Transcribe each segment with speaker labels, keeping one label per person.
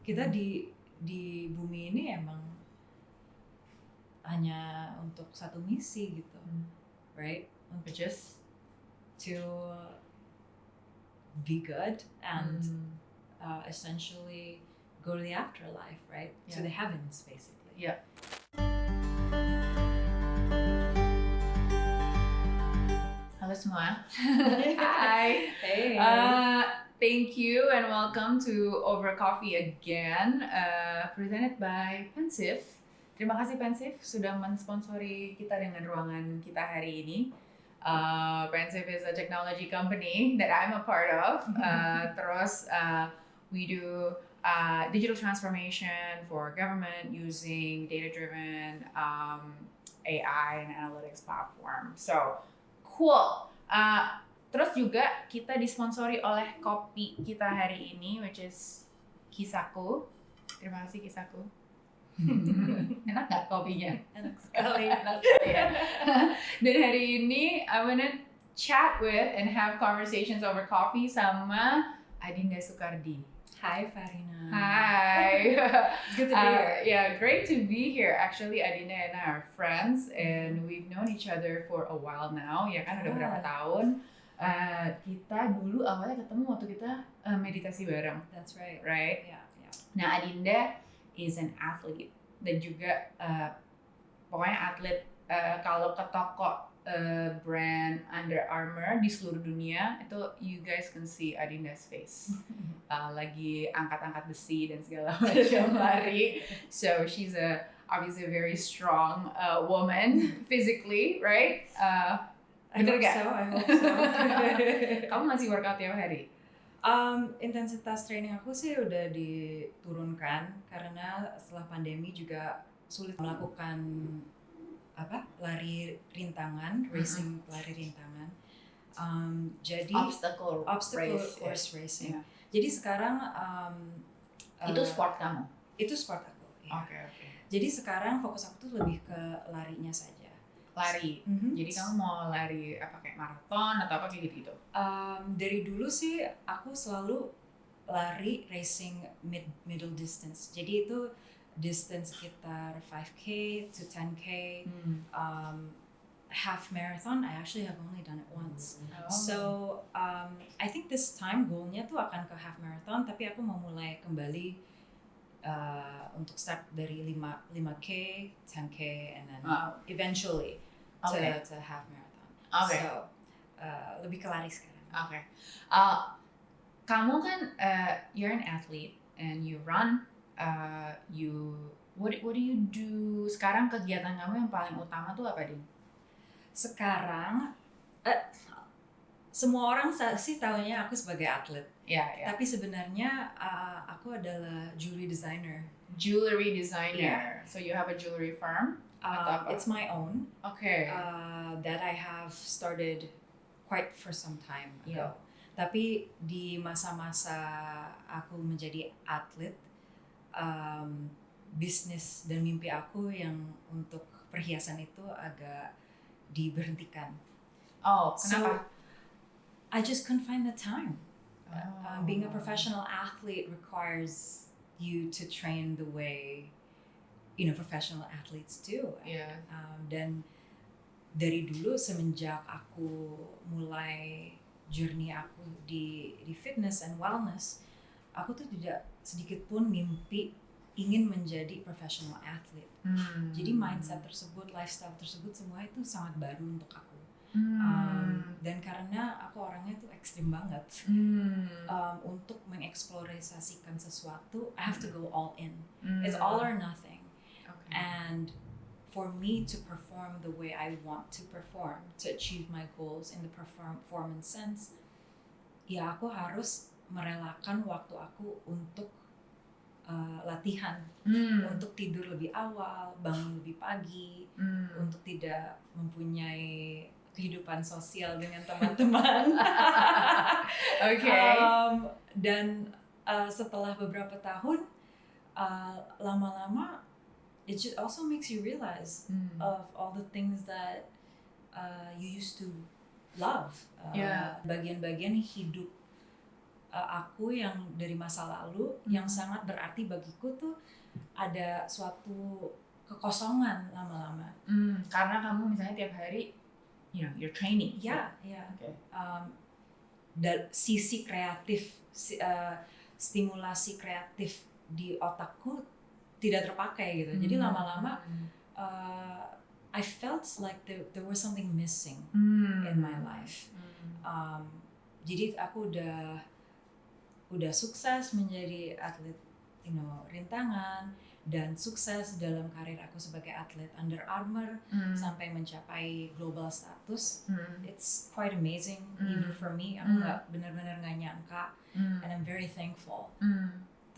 Speaker 1: Kita di bumi ini emang hanya untuk satu misi gitu, right?
Speaker 2: Which is
Speaker 1: to be good and essentially go to the afterlife, right?
Speaker 2: Yeah.
Speaker 1: To the heavens, basically.
Speaker 2: Yeah. Halo semua. Hi.
Speaker 1: Hey.
Speaker 2: Thank you and welcome to Over Coffee again. Presented by Pensive. Terima kasih Pensive sudah mensponsori kita dengan ruangan kita hari ini. Pensive is a technology company that I'm a part of. Terus we do digital transformation for government using data-driven AI and analytics platform. So cool. Terus juga kita disponsori oleh kopi kita hari ini, which is Kisaku. Terima kasih Kisaku. Enak gak kopinya?
Speaker 1: Enak sekali.
Speaker 2: Enak sekali ya. Dan hari ini I wanna chat with and have conversations over coffee sama Adinda Sukardi.
Speaker 1: Hi, Farina.
Speaker 2: Hi.
Speaker 1: It's good to be here.
Speaker 2: Yeah, great to be here. Actually, Adinda and I are friends and we've known each other for a while now. Ya kan, udah berapa tahun. Kita dulu awalnya ketemu waktu kita meditasi bareng.
Speaker 1: That's right.
Speaker 2: Right?
Speaker 1: Yeah.
Speaker 2: Nah, Adinda is an athlete dan juga pokoknya atlet kalau ke toko brand Under Armour di seluruh dunia itu you guys can see Adinda's face. Lagi angkat-angkat besi dan segala macam lari. So she's obviously a very strong woman physically, right? Bener gak?
Speaker 1: I hope so.
Speaker 2: Kamu masih workout tiap hari?
Speaker 1: Intensitas training aku sih udah diturunkan karena setelah pandemi juga sulit melakukan lari rintangan, racing lari rintangan. Jadi
Speaker 2: obstacle
Speaker 1: race, course racing. Yeah. Jadi sekarang
Speaker 2: itu sport kamu?
Speaker 1: Itu sport aku. Ya.
Speaker 2: Okay.
Speaker 1: Jadi sekarang fokus aku tuh lebih ke larinya saja.
Speaker 2: Lari. Jadi kamu mau lari apa kayak maraton atau apa kayak gitu?
Speaker 1: Dari dulu sih aku selalu lari racing middle distance. Jadi itu distance sekitar 5K to 10K. Half marathon, I actually have only done it once. So I think this time goalnya tuh akan ke half marathon, tapi aku mau mulai kembali untuk start dari 5K, 10K, and then eventually to half marathon.
Speaker 2: Okay.
Speaker 1: So lebih ke lari sekarang.
Speaker 2: Okay. Kamu kan you're an athlete and you run. What do you do? Sekarang kegiatan kamu yang paling utama tuh apa, Din?
Speaker 1: Sekarang semua orang sih taunya aku sebagai atlet.
Speaker 2: Yeah.
Speaker 1: Tapi sebenarnya aku adalah jewelry designer.
Speaker 2: Jewelry designer.
Speaker 1: Yeah.
Speaker 2: So you have a jewelry firm?
Speaker 1: It's my own.
Speaker 2: Okay.
Speaker 1: That I have started quite for some time ago.
Speaker 2: Yeah.
Speaker 1: Tapi di masa-masa aku menjadi atlet, bisnis dan mimpi aku yang untuk perhiasan itu agak diberhentikan.
Speaker 2: Oh, kenapa?
Speaker 1: So, I just couldn't find the time. Being a professional athlete requires you to train the way professional athletes do.
Speaker 2: Yeah.
Speaker 1: Dan dari dulu semenjak aku mulai journey aku di fitness and wellness, aku tuh tidak sedikit pun mimpi ingin menjadi professional athlete. Jadi mindset tersebut, lifestyle tersebut, semua itu sangat baru untuk aku. Dan karena aku orangnya tuh ekstrim banget, untuk mengeksplorasikan sesuatu, I have to go all in. It's all or nothing.
Speaker 2: Okay.
Speaker 1: And for me to perform the way I want to perform, to achieve my goals in the performance sense, ya aku harus merelakan waktu aku untuk latihan, untuk tidur lebih awal, bangun lebih pagi, untuk tidak mempunyai kehidupan sosial dengan teman-teman.
Speaker 2: Okay.
Speaker 1: Dan setelah beberapa tahun, lama-lama it just also makes you realize of all the things that you used to love. Bagian-bagian hidup aku yang dari masa lalu yang sangat berarti bagiku tuh ada suatu kekosongan lama-lama.
Speaker 2: Karena kamu misalnya tiap hari, you're training.
Speaker 1: Ya.
Speaker 2: Okay.
Speaker 1: Dan sisi kreatif, stimulasi kreatif di otakku tidak terpakai gitu. Jadi lama-lama I felt like there was something missing in my life. Jadi aku udah sukses menjadi atlet, rintangan, dan sukses dalam karir aku sebagai atlet Under Armour sampai mencapai global status. It's quite amazing even for me. Aku benar-benar nggak nyangka, and I'm very thankful.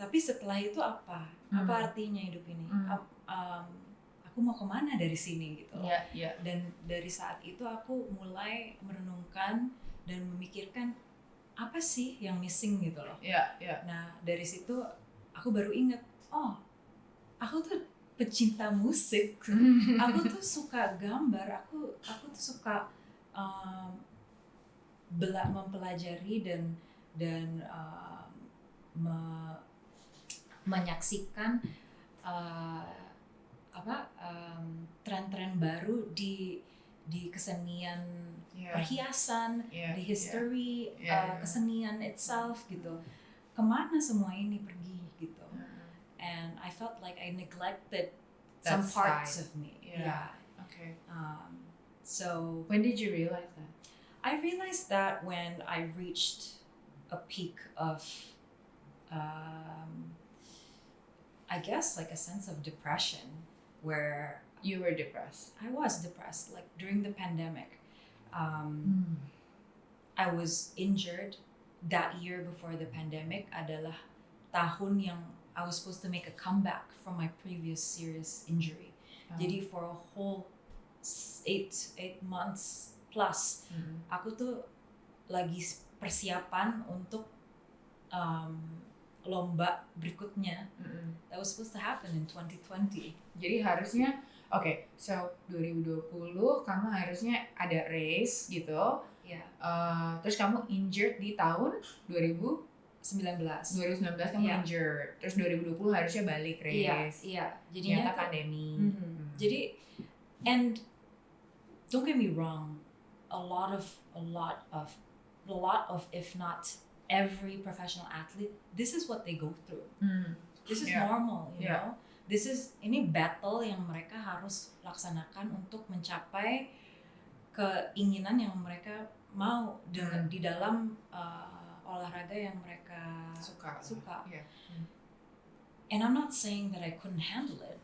Speaker 1: Tapi setelah itu apa artinya hidup ini? Aku mau kemana dari sini gitu. Dan dari saat itu aku mulai merenungkan dan memikirkan apa sih yang missing gitu loh. Nah dari situ aku baru ingat, aku tuh pecinta musik. Aku tuh suka gambar. Aku tuh suka mempelajari dan menyaksikan tren-tren baru di kesenian perhiasan, di history kesenian itself gitu. Kemana semua ini pergi gitu. And I felt like I neglected some parts of me.
Speaker 2: Okay.
Speaker 1: So
Speaker 2: when did you realize that?
Speaker 1: I realized that when I reached a peak of I guess like a sense of depression, where
Speaker 2: you were depressed.
Speaker 1: I was depressed, like during the pandemic. I was injured. That year before the pandemic adalah tahun yang I was supposed to make a comeback from my previous serious injury. Jadi for a whole 8 months plus, aku tuh lagi persiapan untuk lomba berikutnya. That was supposed to happen in 2020.
Speaker 2: Jadi harusnya, so 2020 kamu harusnya ada race gitu. Terus kamu injured di tahun 2019 kamu injured. Terus 2020 harusnya balik race.
Speaker 1: Jadinya
Speaker 2: ternyata pandemi.
Speaker 1: Jadi, and don't get me wrong, a lot of if not every professional athlete, this is what they go through. This is normal, you know. Ini battle yang mereka harus laksanakan untuk mencapai keinginan yang mereka mau dengan di dalam olahraga yang mereka suka. And I'm not saying that I couldn't handle it.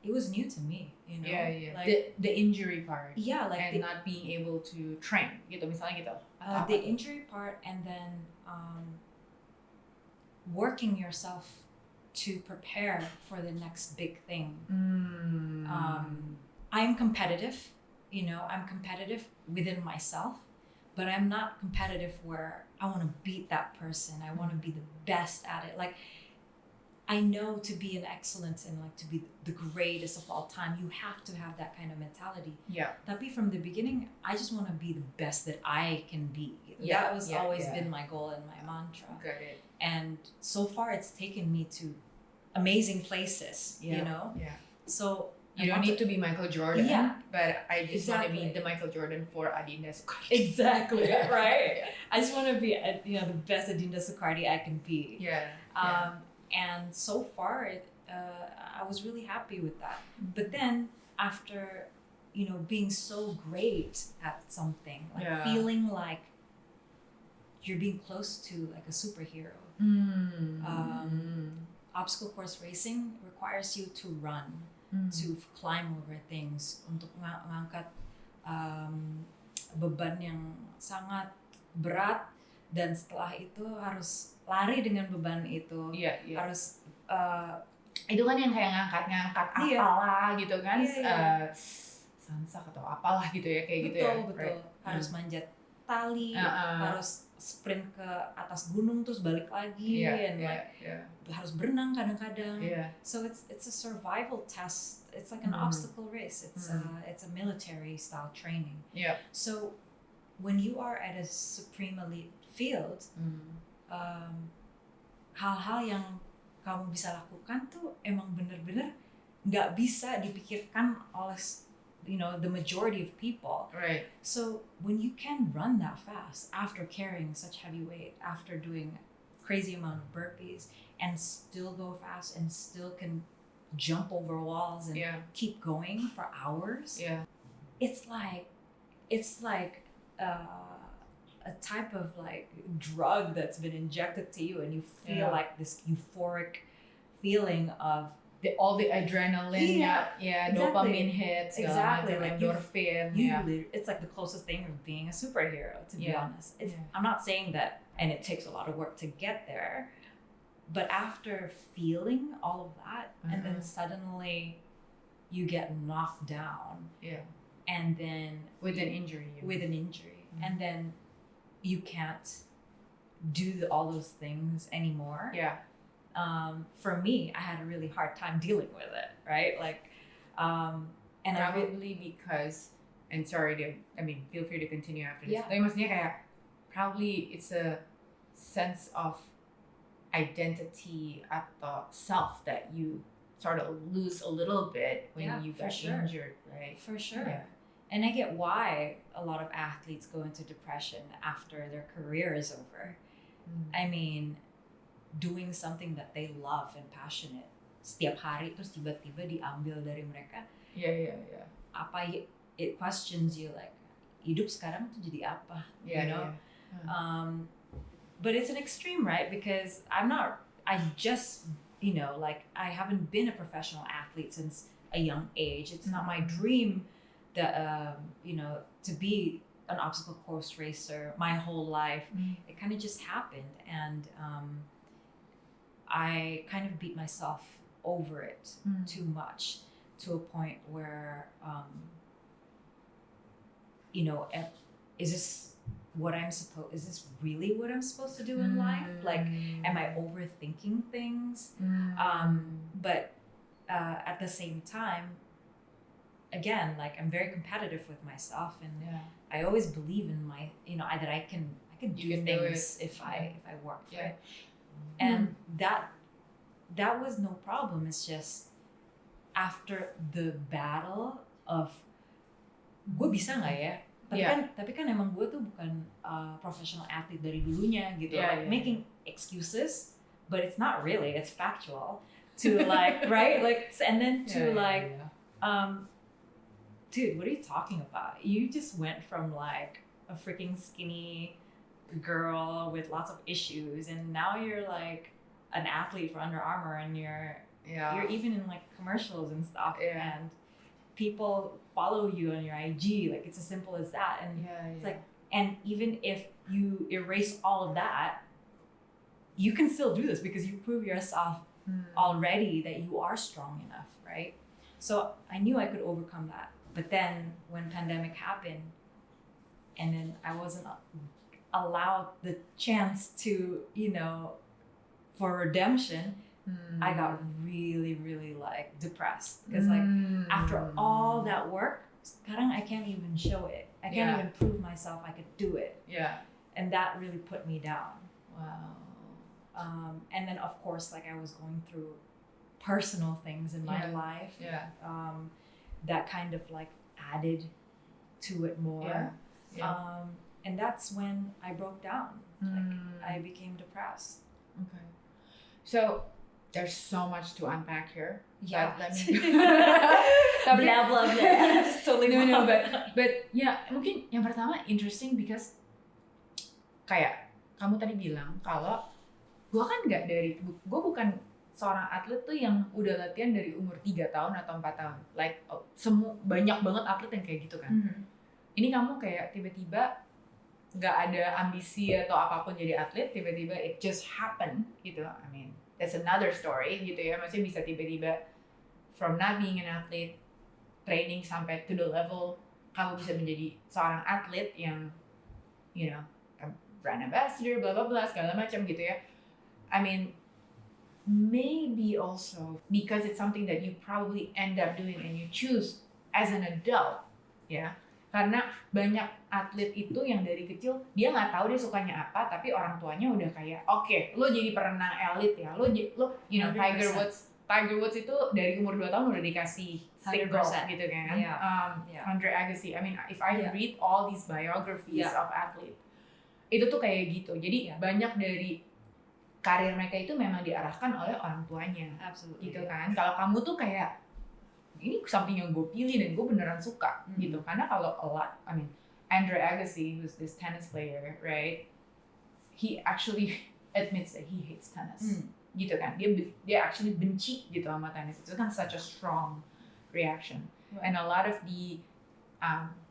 Speaker 1: It was new to me, you know.
Speaker 2: Like the injury part.
Speaker 1: Like
Speaker 2: not being able to train, gitu misalnya gitu.
Speaker 1: The injury part, and then working yourself to prepare for the next big thing. I'm competitive, I'm competitive within myself, but I'm not competitive where I want to beat that person. I want to be the best at it. Like, I know to be an excellence and like to be the greatest of all time, you have to have that kind of mentality. Tapi from the beginning, I just want to be the best that I can be. That was always been my goal and my mantra.
Speaker 2: Got it.
Speaker 1: And so far, it's taken me to amazing places, you know? So
Speaker 2: you don't need to be Michael Jordan, but I just want to be the Michael Jordan for Adinda Sukardi.
Speaker 1: Exactly, right? I just want to be, the best Adinda Sukardi I can be. And so far, I was really happy with that. But then after, being so great at something, like feeling like you're being close to like a superhero. Obstacle course racing requires you to run, to climb over things, untuk mengangkat beban yang sangat berat, dan setelah itu harus lari dengan beban itu. Harus
Speaker 2: itu kan yang kayak ngangkat apalah gitu kan, sansak atau apalah gitu ya, kayak gitu ya.
Speaker 1: Betul. Harus manjat tali, harus sprint ke atas gunung terus balik lagi, harus berenang kadang-kadang. So it's a survival test. It's like an obstacle race. It's a military style training. So when you are at a supreme elite field, hal-hal yang kamu bisa lakukan tuh emang bener-bener nggak bisa dipikirkan oleh the majority of people.
Speaker 2: Right.
Speaker 1: So when you can run that fast after carrying such heavy weight, after doing crazy amount of burpees, and still go fast and still can jump over walls and keep going for hours, it's like a type of like drug that's been injected to you, and you feel like this euphoric feeling of
Speaker 2: all the adrenaline,
Speaker 1: exactly.
Speaker 2: dopamine hits,
Speaker 1: exactly,
Speaker 2: like
Speaker 1: you
Speaker 2: endorphin.
Speaker 1: It's like the closest thing of being a superhero, to be honest. I'm not saying that, and it takes a lot of work to get there, but after feeling all of that, and then suddenly you get knocked down, and then
Speaker 2: with an injury,
Speaker 1: and then you can't do all those things anymore. For me, I had a really hard time dealing with it, right? Like, and
Speaker 2: probably because, and sorry, feel free to continue after this. Tapi maksudnya kayak probably it's a sense of identity atau self that you sort of lose a little bit when you got injured, right?
Speaker 1: For sure. Yeah. And I get why a lot of athletes go into depression after their career is over. I mean, doing something that they love and passionate setiap hari terus tiba-tiba diambil dari mereka. It questions you like, hidup sekarang tuh jadi apa? You know? But it's an extreme, right? Because I haven't been a professional athlete since a young age. It's not my dream that to be an obstacle course racer my whole life. It kind of just happened, and I kind of beat myself over it too much, to a point where is this really what I'm supposed to do in life? Like, am I overthinking things? But at the same time, again, like, I'm very competitive with myself, and I always believe in my, that I can do things if I work for it. And that was no problem. It's just after the battle of gue bisa nggak ya? Tapi kan emang gue tuh bukan professional athlete dari dulunya gitu. Making excuses, but it's not really. It's factual. To like, right? Like, and then to dude, what are you talking about? You just went from like a freaking skinny girl with lots of issues, and now you're like an athlete for Under Armour, and you're even in like commercials and stuff, and people follow you on your IG. Like, it's as simple as that. And it's like, and even if you erase all of that, you can still do this because you prove yourself already that you are strong enough, right? So I knew I could overcome that. But then when pandemic happened, and then I wasn't allowed the chance to, for redemption, I got really, really like depressed. Because like after all that work, sekarang I can't even show it. I can't even prove myself I could do it. And that really put me down.
Speaker 2: Wow.
Speaker 1: And then of course, like, I was going through personal things in my life. That kind of like added to it more. And that's when I broke down. Like, I became depressed.
Speaker 2: Okay. So there's so much to unpack here.
Speaker 1: Yeah.
Speaker 2: Let me
Speaker 1: blah blah blah. Just totally
Speaker 2: no, but mungkin yang pertama interesting because kayak kamu tadi bilang kalau gue bukan seorang atlet tuh yang udah latihan dari umur 3 tahun atau 4 tahun. Like, banyak banget atlet yang kayak gitu kan. Ini kamu kayak tiba-tiba gak ada ambisi atau apapun jadi atlet, tiba-tiba it just happen gitu. I mean, that's another story gitu ya. Maksudnya bisa tiba-tiba from not being an athlete, training sampai to the level kamu bisa menjadi seorang atlet yang, brand ambassador, blah blah blah, segala macam gitu ya. I mean, maybe also because it's something that you probably end up doing and you choose as an adult, Karena banyak atlet itu yang dari kecil dia nggak tahu dia sukanya apa, tapi orang tuanya udah kayak oke, lo jadi perenang elit ya, lo you know
Speaker 1: 100%.
Speaker 2: Tiger Woods itu dari umur 2 tahun udah dikasih stick girl
Speaker 1: 100%.
Speaker 2: gitu kan.
Speaker 1: Yeah.
Speaker 2: Andre Agassi, I mean if I
Speaker 1: Yeah.
Speaker 2: read all these biographies
Speaker 1: Yeah.
Speaker 2: of athlete, itu tuh kayak gitu. Jadi
Speaker 1: Yeah.
Speaker 2: banyak dari karir mereka itu memang diarahkan oleh orang tuanya.
Speaker 1: Absolutely.
Speaker 2: Gitu kan. Kalau kamu tuh kayak ini something yang gue pilih dan gue beneran suka gitu. Karena kalau a lot, I mean Andre Agassi, who's this tennis player, right? He actually admits that he hates tennis. Gitu kan. Dia actually benci gitu sama tennis. Itu kan such a strong reaction.
Speaker 1: Right.
Speaker 2: And a lot of the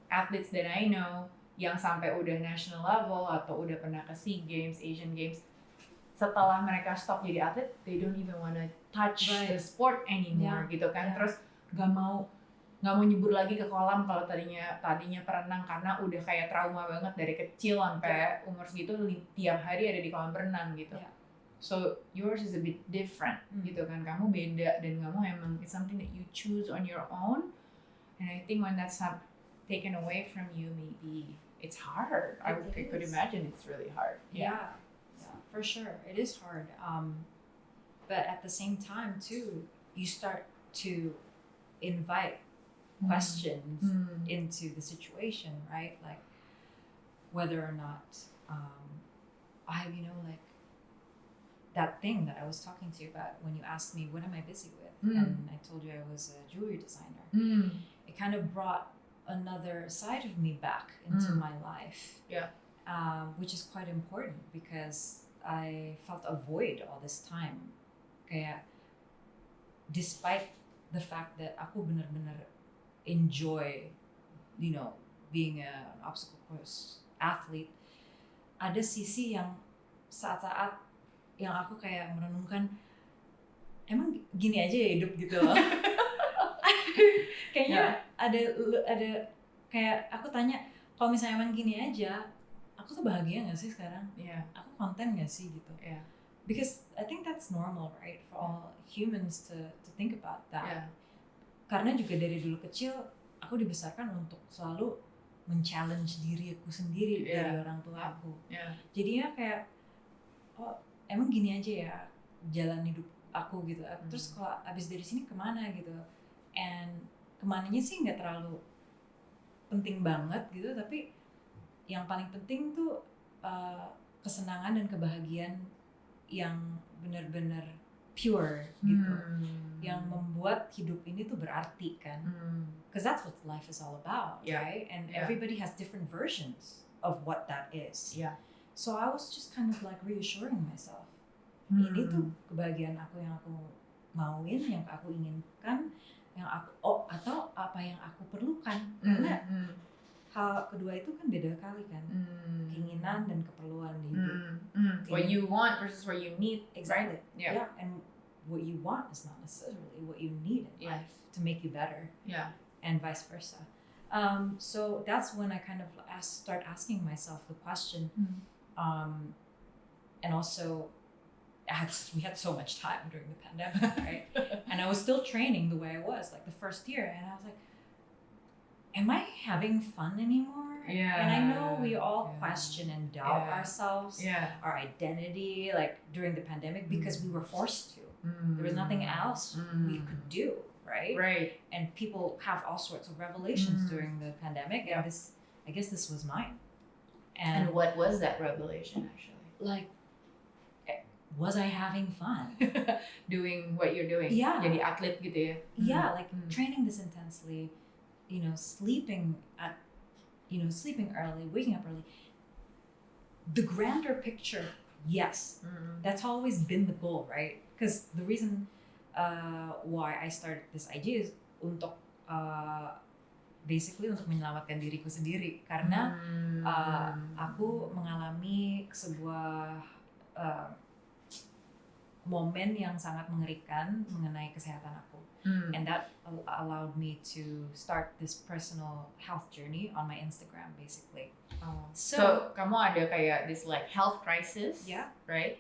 Speaker 2: athletes that I know yang sampai udah national level atau udah pernah ke SEA Games, Asian Games, setelah mereka stop jadi atlet, they don't even wanna touch the sport anymore gitu kan. Terus gak mau nyebur lagi ke kolam kalau tadinya perenang karena udah kayak trauma banget dari kecil sampai umur segitu tiap hari ada di kolam renang gitu. So yours is a bit different gitu kan. Kamu beda dan kamu emang it's something that you choose on your own. And I think when that's taken away from you, maybe it's hard. I could imagine it's really hard.
Speaker 1: Yeah, for sure. It is hard. But at the same time too, you start to invite questions into the situation, right? Like whether or not like that thing that I was talking to you about when you asked me what am I busy with, and I told you I was a jewelry designer. It kind of brought another side of me back into my life, which is quite important because I felt a void all this time. Kayak despite the fact that aku benar-benar enjoy, being an obstacle course athlete, ada sisi yang saat-saat yang aku kayak merenungkan, emang gini aja ya hidup gitu loh. Kayaknya ada kayak aku tanya, kalau misalnya emang gini aja, aku tuh bahagia nggak sih sekarang? Aku konten nggak sih gitu? Because I think that's normal, right, for all humans to think about that. Karena juga dari dulu kecil aku dibesarkan untuk selalu men-challenge diri aku sendiri dari orang tua aku. Jadinya kayak emang gini aja ya jalan hidup aku gitu. Terus kalau abis dari sini kemana gitu? And kemananya sih nggak terlalu penting banget gitu, tapi yang paling penting tuh kesenangan dan kebahagiaan yang benar-benar pure gitu, yang membuat hidup ini tuh berarti kan, because that's what life is all about, right? And everybody has different versions of what that is. So I was just kind of like reassuring myself, ini tuh kebahagiaan aku yang aku mauin, yang aku inginkan, yang aku atau apa yang aku perlukan, karena hal kedua itu kan beda kali kan, keinginan dan keperluan di hidup.
Speaker 2: What you want versus what you need.
Speaker 1: Exactly.
Speaker 2: Right? Yeah.
Speaker 1: And what you want is not necessarily what you need in life to make you better. And vice versa. So that's when I kind of start asking myself the question. And also, we had so much time during the pandemic, right? And I was still training the way I was, like the first year, and I was like, am I having fun anymore? And I know we all question and doubt ourselves, our identity, like during the pandemic, because we were forced to. There was nothing else we could do, right?
Speaker 2: Right.
Speaker 1: And people have all sorts of revelations during the pandemic, and I guess this was mine.
Speaker 2: And what was that revelation actually?
Speaker 1: Like, was I having fun?
Speaker 2: Doing what you're doing? Jadi atlet gitu ya?
Speaker 1: Like training this intensely, sleeping early, waking up early. The grander picture, yes, that's always been the goal, right? Because the reason why I started this idea is untuk basically untuk menyelamatkan diriku sendiri, karena aku mengalami sebuah momen yang sangat mengerikan mengenai kesehatan aku. And that allowed me to start this personal health journey on my Instagram, basically.
Speaker 2: So kamu ada kayak this like health crisis, right?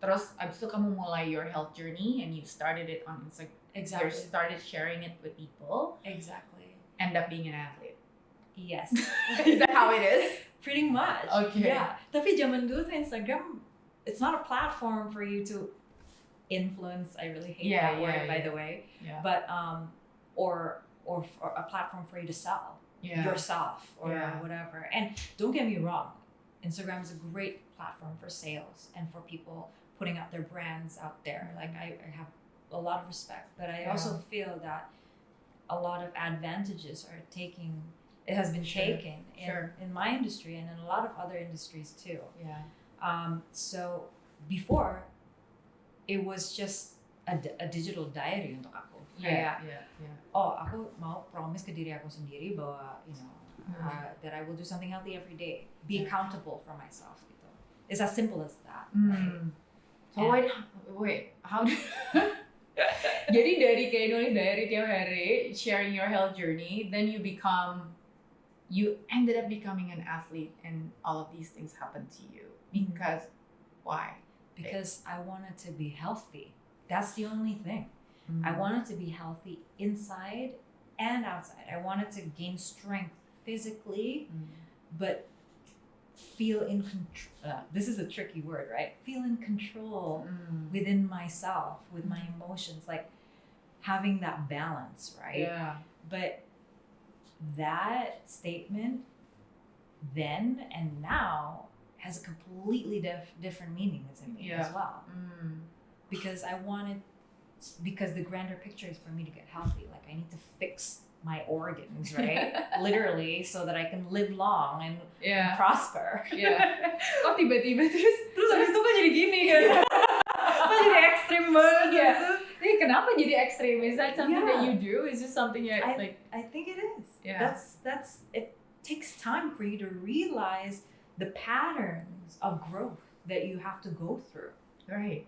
Speaker 2: Terus abis itu kamu mulai your health journey and you started it on Instagram.
Speaker 1: Exactly.
Speaker 2: You started sharing it with people.
Speaker 1: Exactly.
Speaker 2: End up being an athlete.
Speaker 1: Yes.
Speaker 2: Is that how it is?
Speaker 1: Pretty much.
Speaker 2: Okay.
Speaker 1: Yeah. Tapi zaman dulu tuh Instagram, it's not a platform for you to influence. I really hate that word, by the way.
Speaker 2: Yeah.
Speaker 1: But or for a platform for you to sell yourself or whatever. And don't get me wrong, Instagram is a great platform for sales and for people putting out their brands out there. Like I have a lot of respect, but I also feel that a lot of advantages are has been taken in my industry and in a lot of other industries too.
Speaker 2: Yeah.
Speaker 1: So before, it was just a digital diary untuk aku.
Speaker 2: Yeah.
Speaker 1: Oh, aku mau promise ke diri aku sendiri bahwa that I will do something healthy every day. Be accountable for myself gitu. It's as simple as that. Right?
Speaker 2: So wait, how do jadi dari kayak nulis diary tiap hari, sharing your health journey, then you ended up becoming an athlete, and all of these things happened to you because why?
Speaker 1: Because I wanted to be healthy. That's the only thing. I wanted to be healthy inside and outside. I wanted to gain strength physically, but feel in control. This is a tricky word, right? Feel in control within myself, with my emotions, like having that balance, right?
Speaker 2: Yeah.
Speaker 1: But that statement then and now has a completely different meaning to me as well. Because the grander picture is for me to get healthy. Like I need to fix my organs, right? Literally, so that I can live long and prosper.
Speaker 2: Yeah. Oh, tiba-tiba
Speaker 1: terus habis itu kok jadi gini kan? Kok jadi ekstrim banget gitu?
Speaker 2: Kenapa jadi ekstrim? Is that something that you do? Is this something that
Speaker 1: I think it is.
Speaker 2: Yeah.
Speaker 1: That's it takes time for you to realize the patterns of growth that you have to go through.
Speaker 2: Right.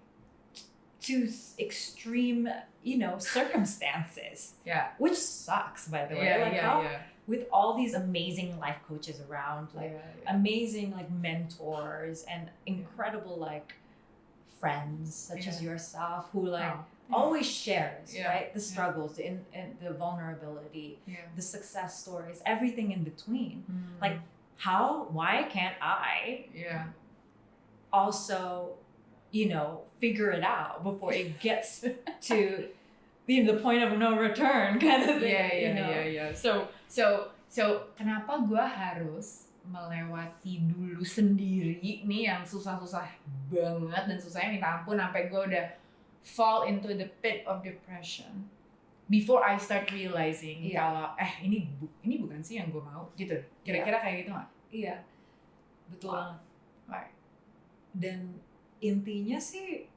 Speaker 1: To extreme, circumstances.
Speaker 2: Yeah.
Speaker 1: Which sucks, by the way. With all these amazing life coaches around, amazing mentors and incredible friends such as yourself who always shares, right? The struggles, the vulnerability, the success stories, everything in between. Why can't I also figure it out before it gets to the point of no return kind of thing.
Speaker 2: Yeah. So kenapa gue harus melewati dulu sendiri nih yang susah-susah banget dan susahnya minta ampun sampai gue udah fall into the pit of depression before I start realizing kalau ini bukan sih yang gue mau gitu. Kira-kira kayak gitu nggak?
Speaker 1: Iya, betul banget.
Speaker 2: Right.
Speaker 1: Dan intinya sih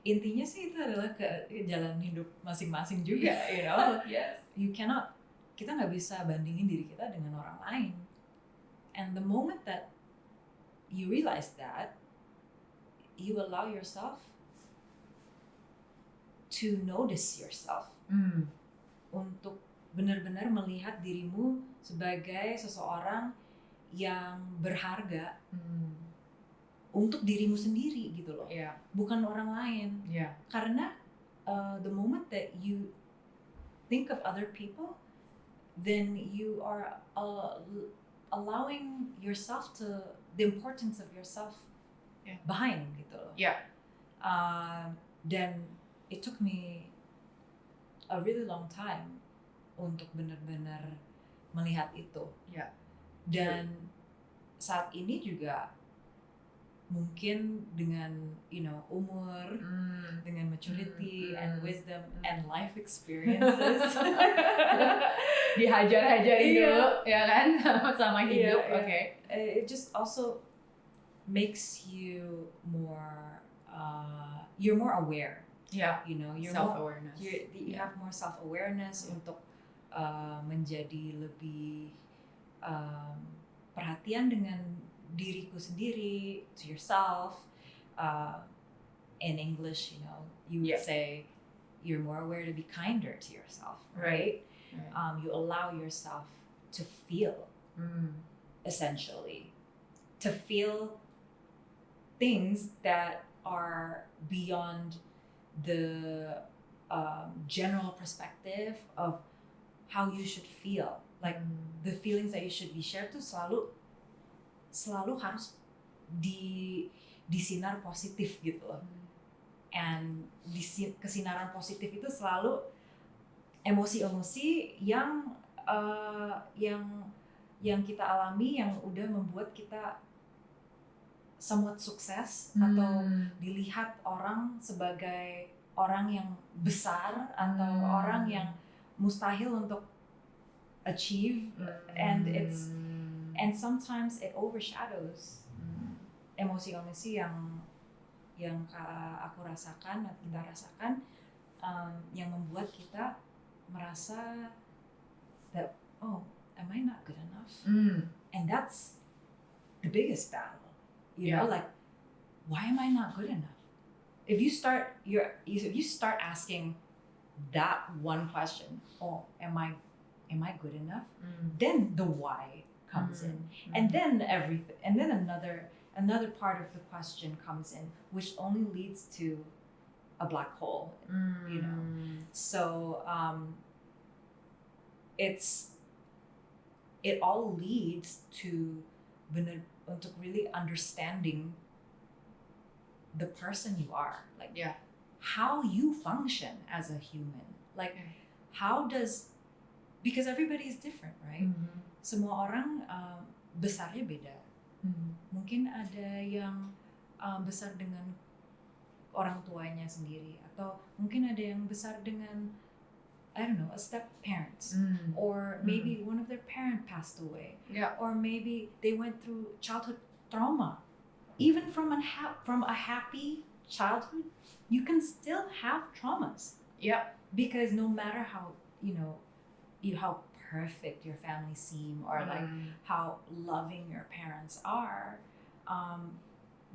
Speaker 1: itu adalah ke jalan hidup masing-masing juga,
Speaker 2: Yes.
Speaker 1: Kita nggak bisa bandingin diri kita dengan orang lain. And the moment that you realize that, you allow yourself to notice yourself. Untuk benar-benar melihat dirimu sebagai seseorang yang berharga. Untuk dirimu sendiri gitu loh, bukan orang lain. Karena the moment that you think of other people, then you are allowing yourself the importance of yourself behind gitu loh. Dan it took me a really long time untuk benar-benar melihat itu. Dan saat ini juga mungkin dengan umur, dengan maturity and wisdom and life experiences,
Speaker 2: dihajar-hajarin dulu ya kan sama hidup. Okay.
Speaker 1: It just also makes you more you're more aware. You're
Speaker 2: self-awareness.
Speaker 1: You have more self-awareness untuk menjadi lebih perhatian dengan diriku sendiri, to yourself. In English, you would say you're more aware to be kinder to yourself, right? You allow yourself to feel, essentially, to feel things that are beyond the general perspective of how you should feel. Like the feelings that you should be shared tuh selalu harus disinar positif gitu loh. And kesinaran positif itu selalu emosi-emosi yang kita alami, yang udah membuat kita somewhat sukses atau dilihat orang sebagai orang yang besar atau orang yang mustahil untuk achieve, and sometimes it overshadows emosi-emosi yang aku rasakan atau kita rasakan, yang membuat kita merasa that, oh, am I not good enough? And that's the biggest battle. You know, like, why am I not good enough? If you start asking that one question, oh, am I good enough? Then the why comes in, and then everything, and then another part of the question comes in, which only leads to a black hole. You know, so it all leads to untuk really understanding the person you are, like how you function as a human, like because everybody is different, right? Semua orang besarnya beda. Mungkin ada yang besar dengan orang tuanya sendiri, atau mungkin ada yang besar dengan, I don't know, a step parents, or maybe one of their parents passed away, or maybe they went through childhood trauma. Even from a happy childhood, you can still have traumas. Because no matter how how perfect your family seem, or like how loving your parents are,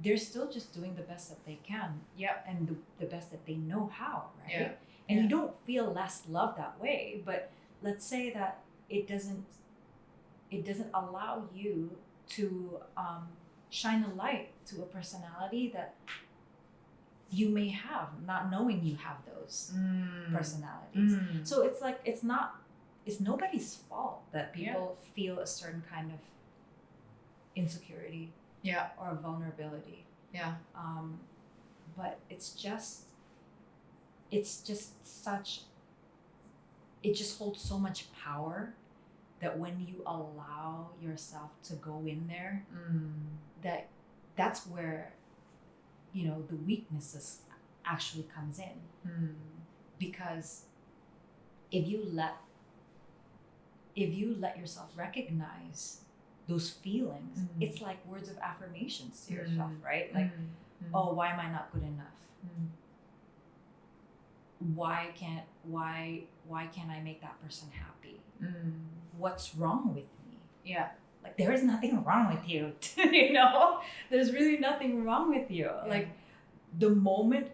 Speaker 1: they're still just doing the best that they can, and the best that they know how, right? And you don't feel less loved that way, but let's say that it doesn't allow you to shine a light to a personality that you may have, not knowing you have those personalities. So it's like it's nobody's fault that people feel a certain kind of insecurity or vulnerability. But it just holds so much power that when you allow yourself to go in there, that's where the weaknesses actually comes in. Because if you let yourself recognize those feelings, it's like words of affirmations to yourself, right? Like, oh, why am I not good enough? Why can't I make that person happy? What's wrong with me? Like, there is nothing wrong with you. There's really nothing wrong with you. Like, the moment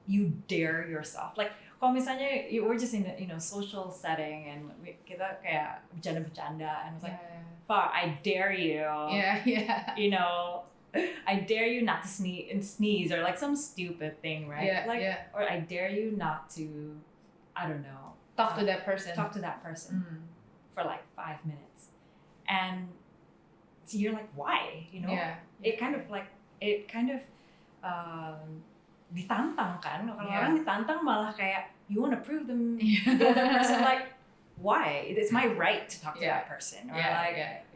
Speaker 1: you dare yourself, like, kalau misalnya we're just in a social setting and kita kayak bercanda-bercanda, and it's like, fuck, I dare you. I dare you not to sneeze, or like some stupid thing, right? Or I dare you not to, I don't know,
Speaker 2: talk to that person
Speaker 1: for like 5 minutes, and so you're like, why? It kind of ditantang kan. Kalau orang ditantang malah kayak you want to prove them the other person, like, why? It's my right to talk to that person, or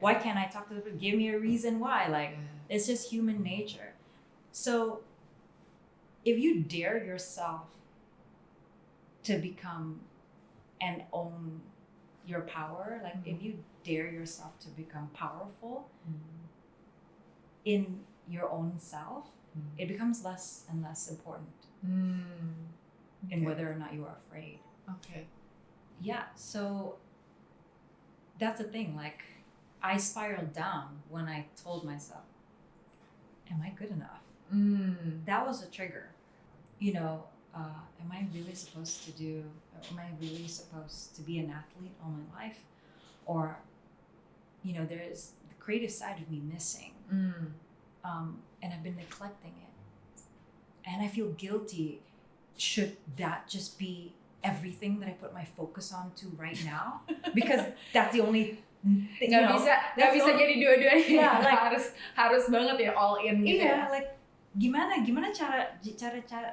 Speaker 1: why can't I talk to them? Give me a reason why. Like, it's just human nature. So if you dare yourself to become and own your power, like if you dare yourself to become powerful in your own self, it becomes less and less important in whether or not you are afraid. So that's the thing. Like, I spiraled down when I told myself, am I good enough? That was a trigger. Am I really supposed to be an athlete all my life? Or, there is the creative side of me missing. And I've been neglecting it. And I feel guilty. Should that just be everything that I put my focus on to right now because that's the only thing.
Speaker 2: Nggak bisa jadi dua-duanya.
Speaker 1: Yeah, like
Speaker 2: harus banget ya all in gitu.
Speaker 1: Iya, like gimana cara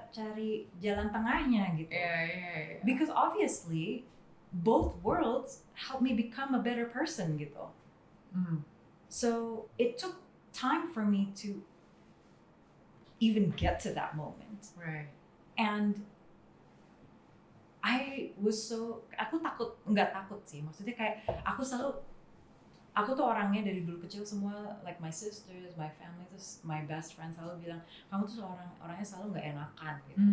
Speaker 1: cari jalan tengahnya gitu.
Speaker 2: Yeah.
Speaker 1: Because obviously both worlds help me become a better person gitu. So it took time for me to even get to that moment.
Speaker 2: Right.
Speaker 1: And aku nggak takut sih, maksudnya kayak aku tuh orangnya dari dulu kecil semua, like my sisters, my family, terus my best friends selalu bilang kamu tuh orangnya selalu nggak enakan gitu.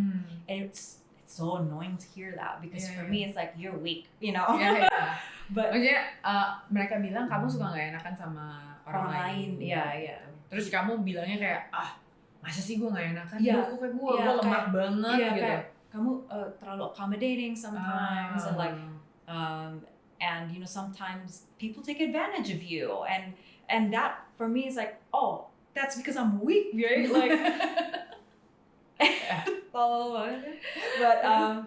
Speaker 1: And it's so annoying to hear that because for me it's like you're weak, you know. But
Speaker 2: maksudnya mereka bilang kamu suka nggak enakan sama orang lain.
Speaker 1: Iya.
Speaker 2: Terus kamu bilangnya kayak masa sih gue nggak enakan?
Speaker 1: Iya.
Speaker 2: Gue lemah banget gitu.
Speaker 1: Kayak, kamu terlalu accommodating sometimes and like and you know sometimes people take advantage of you and that for me is like that's because I'm weak, right? Like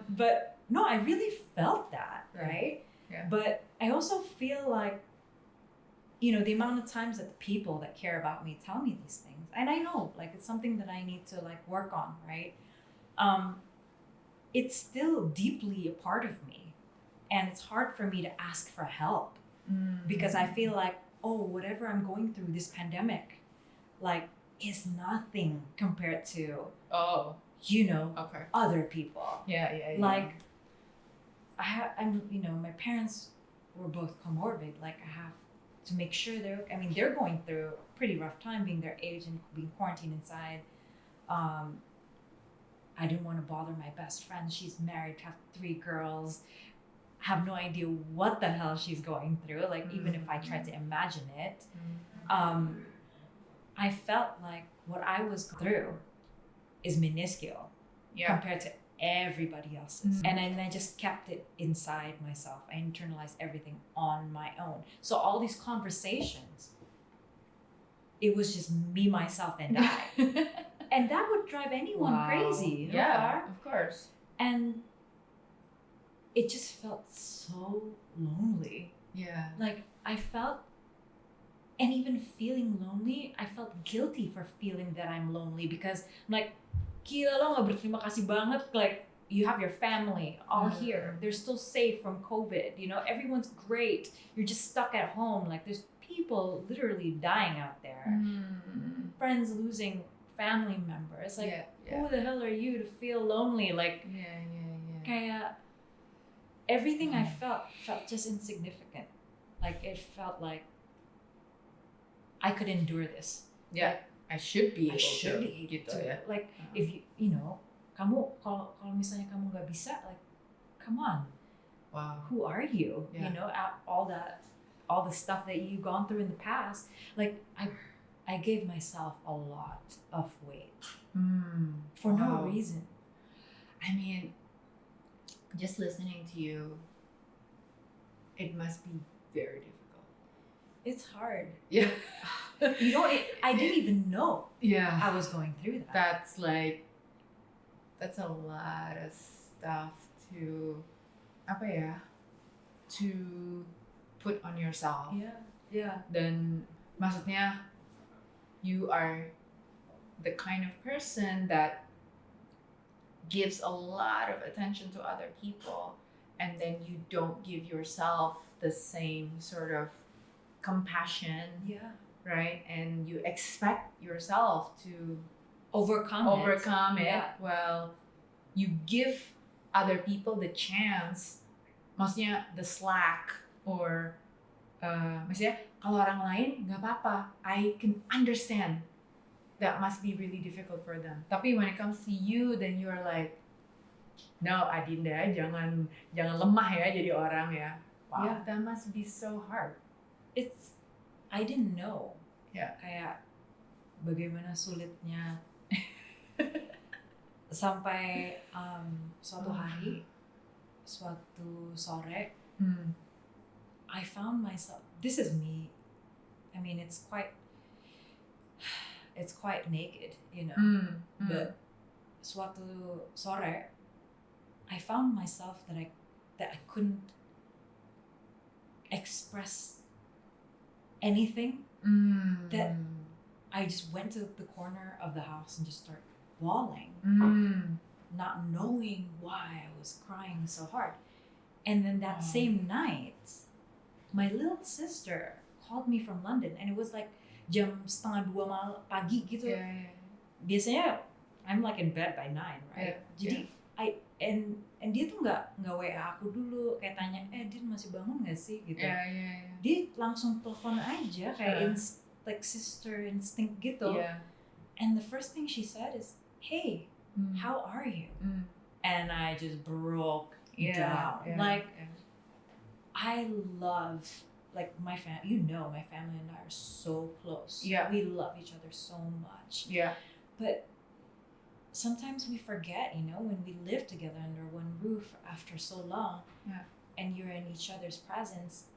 Speaker 1: but no, I really felt that, right?
Speaker 2: Yeah.
Speaker 1: But I also feel like, you know, the amount of times that the people that care about me tell me these things, and I know like it's something that I need to like work on, right? It's still deeply a part of me, and it's hard for me to ask for help because I feel like whatever I'm going through this pandemic like is nothing compared to you know other people.
Speaker 2: Yeah.
Speaker 1: Like I'm you know, my parents were both comorbid, like I have to make sure they're going through a pretty rough time being their age and being quarantined inside. I didn't want to bother my best friend. She's married, have 3 girls. Have no idea what the hell she's going through. Like even if I tried to imagine it, I felt like what I was through is minuscule compared to everybody else's. And I just kept it inside myself. I internalized everything on my own. So all these conversations, it was just me, myself, and I. And that would drive anyone crazy.
Speaker 2: Of course.
Speaker 1: And it just felt so lonely.
Speaker 2: Yeah.
Speaker 1: Like I felt, and even feeling lonely, I felt guilty for feeling that I'm lonely because I'm like, gila lo gak berterima kasih banget, like you have your family all here. They're still safe from COVID, you know, everyone's great. You're just stuck at home. Like there's people literally dying out there. Friends losing family members. Like who the hell are you to feel lonely? Like kayak everything I felt just insignificant. Like it felt like I could endure this.
Speaker 2: Yeah, like, I should be able
Speaker 1: to. Like if you know, kamu kalau misalnya kamu nggak bisa, like come on.
Speaker 2: Wow.
Speaker 1: Who are you? You know, all the stuff that you've gone through in the past. Like I gave myself a lot of weight for no reason.
Speaker 2: I mean, just listening to you, it must be very difficult.
Speaker 1: It's hard.
Speaker 2: Yeah.
Speaker 1: You know, I didn't even know I was going through that.
Speaker 2: That's a lot of stuff to put on yourself.
Speaker 1: Yeah.
Speaker 2: Dan maksudnya you are the kind of person that gives a lot of attention to other people, and then you don't give yourself the same sort of compassion, right? And you expect yourself to overcome it.
Speaker 1: Yeah.
Speaker 2: Well, you give other people the chance, maksudnya the slack, or maksudnya kalau orang lain nggak apa-apa, I can understand that must be really difficult for them. Tapi when it comes to you, then you are like, no, Adinda, jangan lemah ya jadi orang ya. Wow, that must be so hard.
Speaker 1: I didn't know.
Speaker 2: Yeah.
Speaker 1: Kayak bagaimana sulitnya sampai suatu hari, suatu sore, I found myself. This is me. I mean, it's quite naked, you know. But suatu sore, I found myself that I couldn't express anything. That I just went to the corner of the house and just started bawling, not knowing why I was crying so hard. And then that same night, my little sister called me from London, and it was like jam 1:30 pagi gitu.
Speaker 2: Yeah.
Speaker 1: Biasanya I'm like in bed by 9, right? Jadi and dia tuh nggak WA aku dulu, kayak tanya, Din masih bangun nggak sih gitu.
Speaker 2: Yeah.
Speaker 1: Dia langsung telepon aja kayak like sister instinct gitu.
Speaker 2: Yeah.
Speaker 1: And the first thing she said is, "Hey, how are you?" And I just broke down. Like I love like my family. You know, my family and I are so close.
Speaker 2: Yeah.
Speaker 1: We love each other so much.
Speaker 2: Yeah.
Speaker 1: But sometimes we forget, when we live together under one roof after so long, and you're in each other's presence,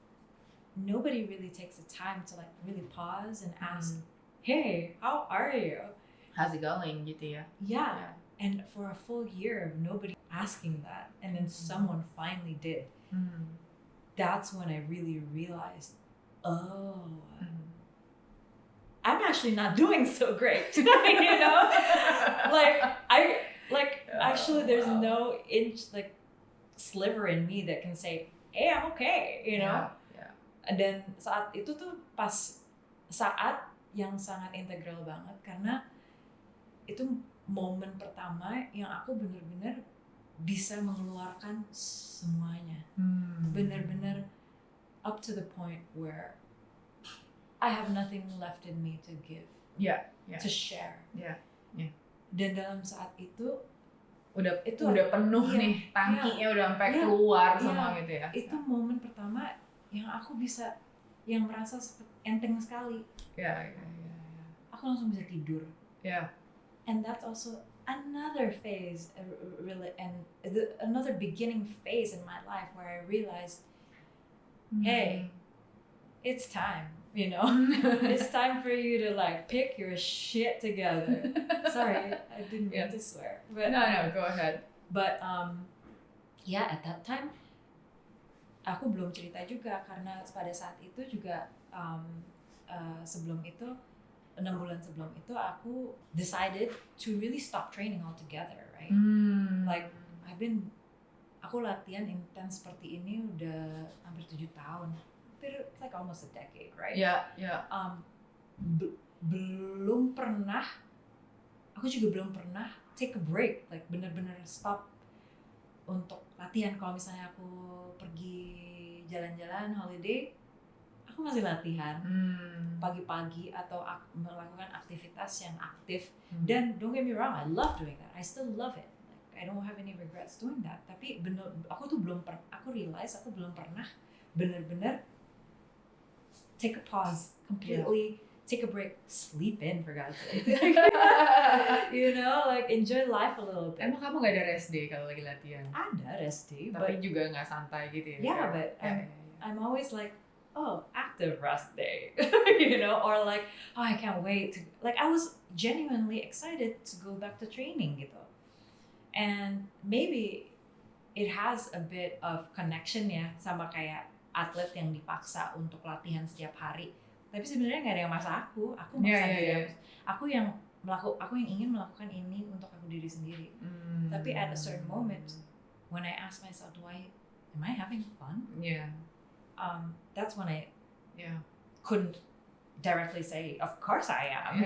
Speaker 1: nobody really takes the time to like really pause and ask, "Hey, how are you?
Speaker 2: How's it going?" gitu ya.
Speaker 1: Yeah. And for a full year of nobody asking that, and then someone finally did. That's when I really realized, I'm actually not doing so great, actually there's no inch like sliver in me that can say, "Hey, I'm okay,"
Speaker 2: Yeah.
Speaker 1: Dan saat itu tuh pas saat yang sangat integral banget, karena itu momen pertama yang aku benar-benar bisa mengeluarkan semuanya. Benar-benar up to the point where I have nothing left in me to give, to share. Dan dalam saat itu
Speaker 2: udah penuh nih tangkinya, udah sampai keluar semua gitu ya.
Speaker 1: Itu momen pertama yang aku bisa, yang merasa enteng sekali. Aku langsung bisa tidur. And that's also another phase, another beginning phase in my life where I realized, hey, it's time. It's time for you to like pick your shit together. Sorry, I didn't mean to swear. But,
Speaker 2: no, go ahead.
Speaker 1: But at that time, aku belum cerita juga karena pada saat itu juga sebelum itu 6 bulan sebelum itu aku decided to really stop training altogether, right? Like aku latihan intens seperti ini udah hampir 7 tahun. It's like almost a decade, right?
Speaker 2: Yeah.
Speaker 1: Aku juga belum pernah take a break, like benar-benar stop untuk latihan. Kalau misalnya aku pergi jalan-jalan holiday, aku masih latihan pagi-pagi atau melakukan aktivitas yang aktif. Dan don't get me wrong, I love doing that. I still love it. Like I don't have any regrets doing that. Tapi aku realize aku belum pernah benar-benar take a pause completely, take a break, sleep in for God's sake. Like enjoy life a little bit.
Speaker 2: Emang kamu gak ada rest day kalau lagi latihan?
Speaker 1: Ada rest day,
Speaker 2: tapi juga gak santai gitu ya?
Speaker 1: Yeah, but I'm always like, active rest day, or like, I can't wait to, like I was genuinely excited to go back to training gitu. And maybe it has a bit of connection ya sama kayak atlet yang dipaksa untuk latihan setiap hari. Tapi sebenarnya nggak ada yang maksa aku maksa diri aku yang ingin melakukan ini untuk aku diri sendiri. Tapi at a certain moment when I ask myself, am I having fun? That's when I couldn't directly say, of course I am,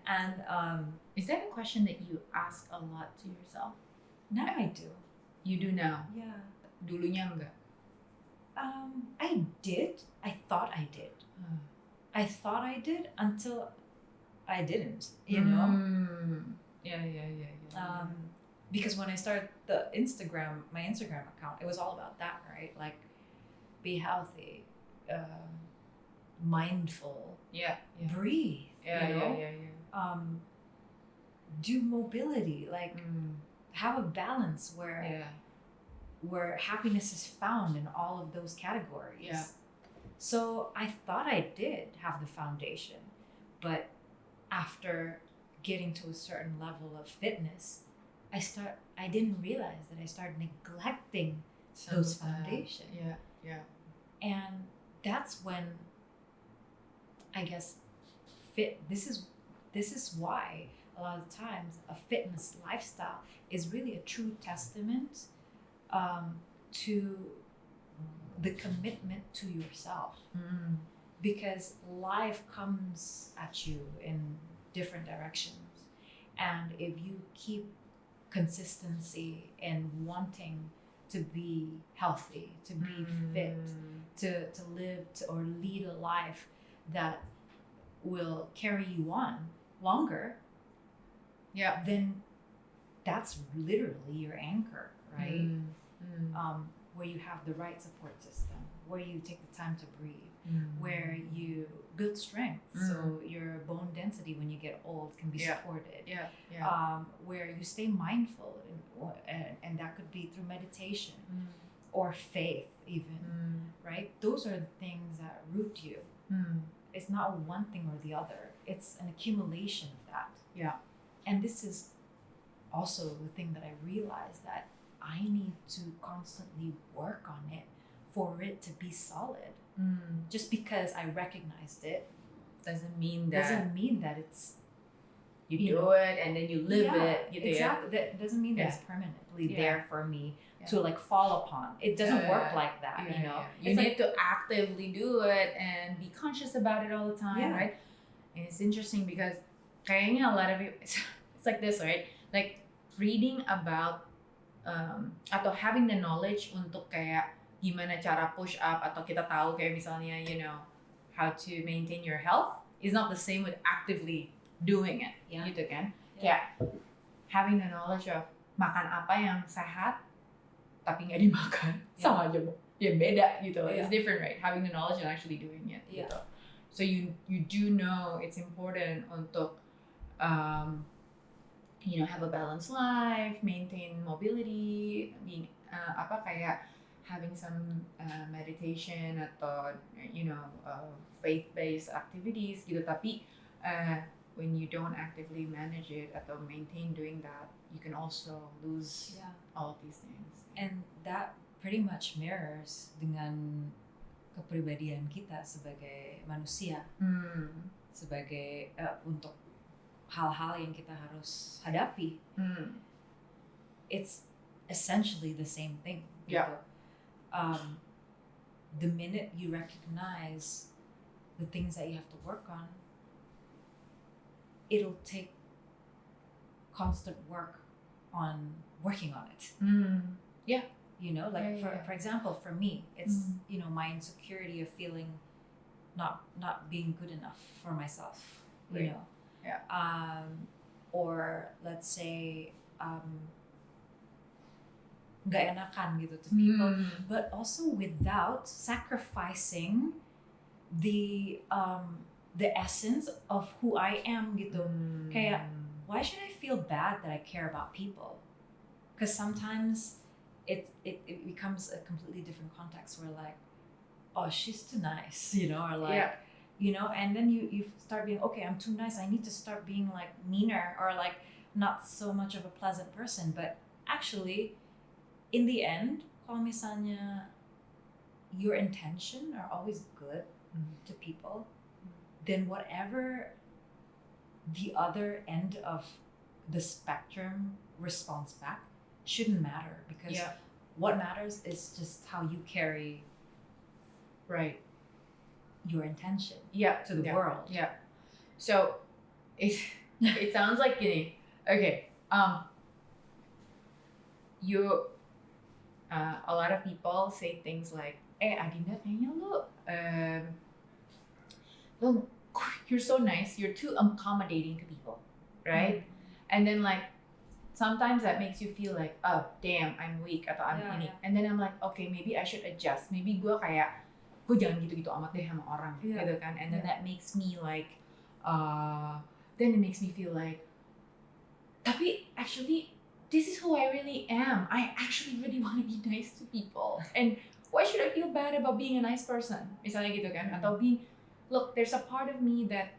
Speaker 1: And
Speaker 2: is that a question that you ask a lot to yourself?
Speaker 1: Now I do.
Speaker 2: You do now?
Speaker 1: Yeah.
Speaker 2: Dulunya enggak?
Speaker 1: I did. I thought I did. I thought I did until I didn't,
Speaker 2: Yeah.
Speaker 1: Because when I started my Instagram account, it was all about that, right? Like, be healthy, mindful, breathe, do mobility, like have a balance where happiness is found in all of those categories. So I thought I did have the foundation, but after getting to a certain level of fitness, I didn't realize that I started neglecting those foundations.
Speaker 2: Yeah.
Speaker 1: And that's when I guess this is why a lot of times a fitness lifestyle is really a true testament to the commitment to yourself, because life comes at you in different directions, and if you keep consistency in wanting to be healthy, to be fit, to live or lead a life that will carry you on longer,
Speaker 2: Yeah.
Speaker 1: then that's literally your anchor, right? Where you have the right support system, where you take the time to breathe, where you build strength, so your bone density when you get old can be supported. Where you stay mindful, and that could be through meditation or faith even, right? Those are the things that root you. It's not one thing or the other. It's an accumulation of that.
Speaker 2: Yeah.
Speaker 1: And this is also the thing that I realized, that I need to constantly work on it for it to be solid. Just because I recognized it
Speaker 2: doesn't mean
Speaker 1: that it's
Speaker 2: you do it and then you live it.
Speaker 1: Exactly. That doesn't mean that it's permanently there for me to like fall upon. It doesn't work like that, you know.
Speaker 2: You need to actively do it and be conscious about it all the time, right? And it's interesting because kayaknya a lot of it, it's like this, right? Like reading about atau having the knowledge untuk kayak gimana cara push up, atau kita tahu kayak misalnya how to maintain your health is not the same with actively doing it, gitu kan? Kayak having the knowledge of makan apa yang sehat tapi nggak dimakan sama aja, ya beda gitu. It's different, right? Having the knowledge and actually doing it, gitu. So you do know it's important untuk have a balanced life, maintain mobility, being kayak having some meditation atau faith-based activities gitu. Tapi when you don't actively manage it atau maintain doing that, you can also lose all of these things.
Speaker 1: And that pretty much mirrors dengan kepribadian kita sebagai manusia, sebagai untuk hal-hal yang kita harus hadapi. It's essentially the same thing. Gitu. The minute you recognize the things that you have to work on, it'll take constant work on working on it. For example, for me, it's my insecurity of feeling not being good enough for myself. Or let's say nggak enakan gitu to people, but also without sacrificing the essence of who I am gitu. Kayak, why should I feel bad that I care about people? Because sometimes it becomes a completely different context where like, oh, she's too nice, or like, and then you start being, okay, I'm too nice, I need to start being like meaner or like not so much of a pleasant person. But actually, in the end, kalau misalnya your intention are always good to people, then whatever the other end of the spectrum responds back shouldn't matter, because what matters is just how you carry your intention to the world.
Speaker 2: So it sounds like gini. Okay. A lot of people say things like, Adinda, kayaknya lu you're so nice, you're too accommodating to people, right? And then like sometimes that makes you feel like, oh damn, I'm weak atau I'm ini. And then I'm like, okay, maybe I should adjust. Maybe gue jangan gitu-gitu amat deh sama orang, gitu kan? And then that makes me like, then it makes me feel like, tapi actually this is who I really am. I actually really want to be nice to people. And why should I feel bad about being a nice person? Misalnya gitu kan? Atau look, there's a part of me that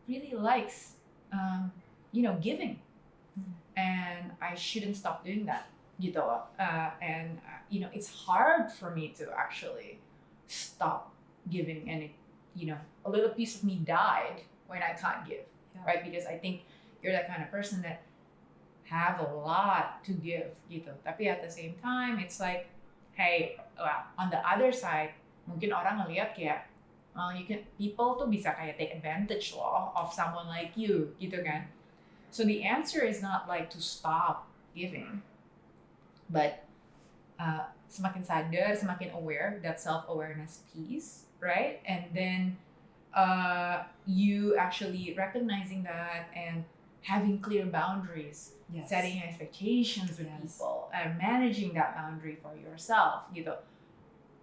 Speaker 2: really likes, giving. and I shouldn't stop doing that gitu loh. And you know, it's hard for me to actually stop giving, and it, you know, a little piece of me died when I can't give, right? Because I think you're that kind of person that have a lot to give gitu. Tapi at the same time, it's like, hey, well, on the other side, mungkin orang ngelihat kayak, well, you can, people tuh bisa kayak take advantage loh of someone like you gitu kan. So the answer is not like to stop giving, but semakin sadar, semakin aware, that self-awareness piece, right? And then you actually recognizing that and having clear boundaries, setting expectations with people, and managing that boundary for yourself, gitu.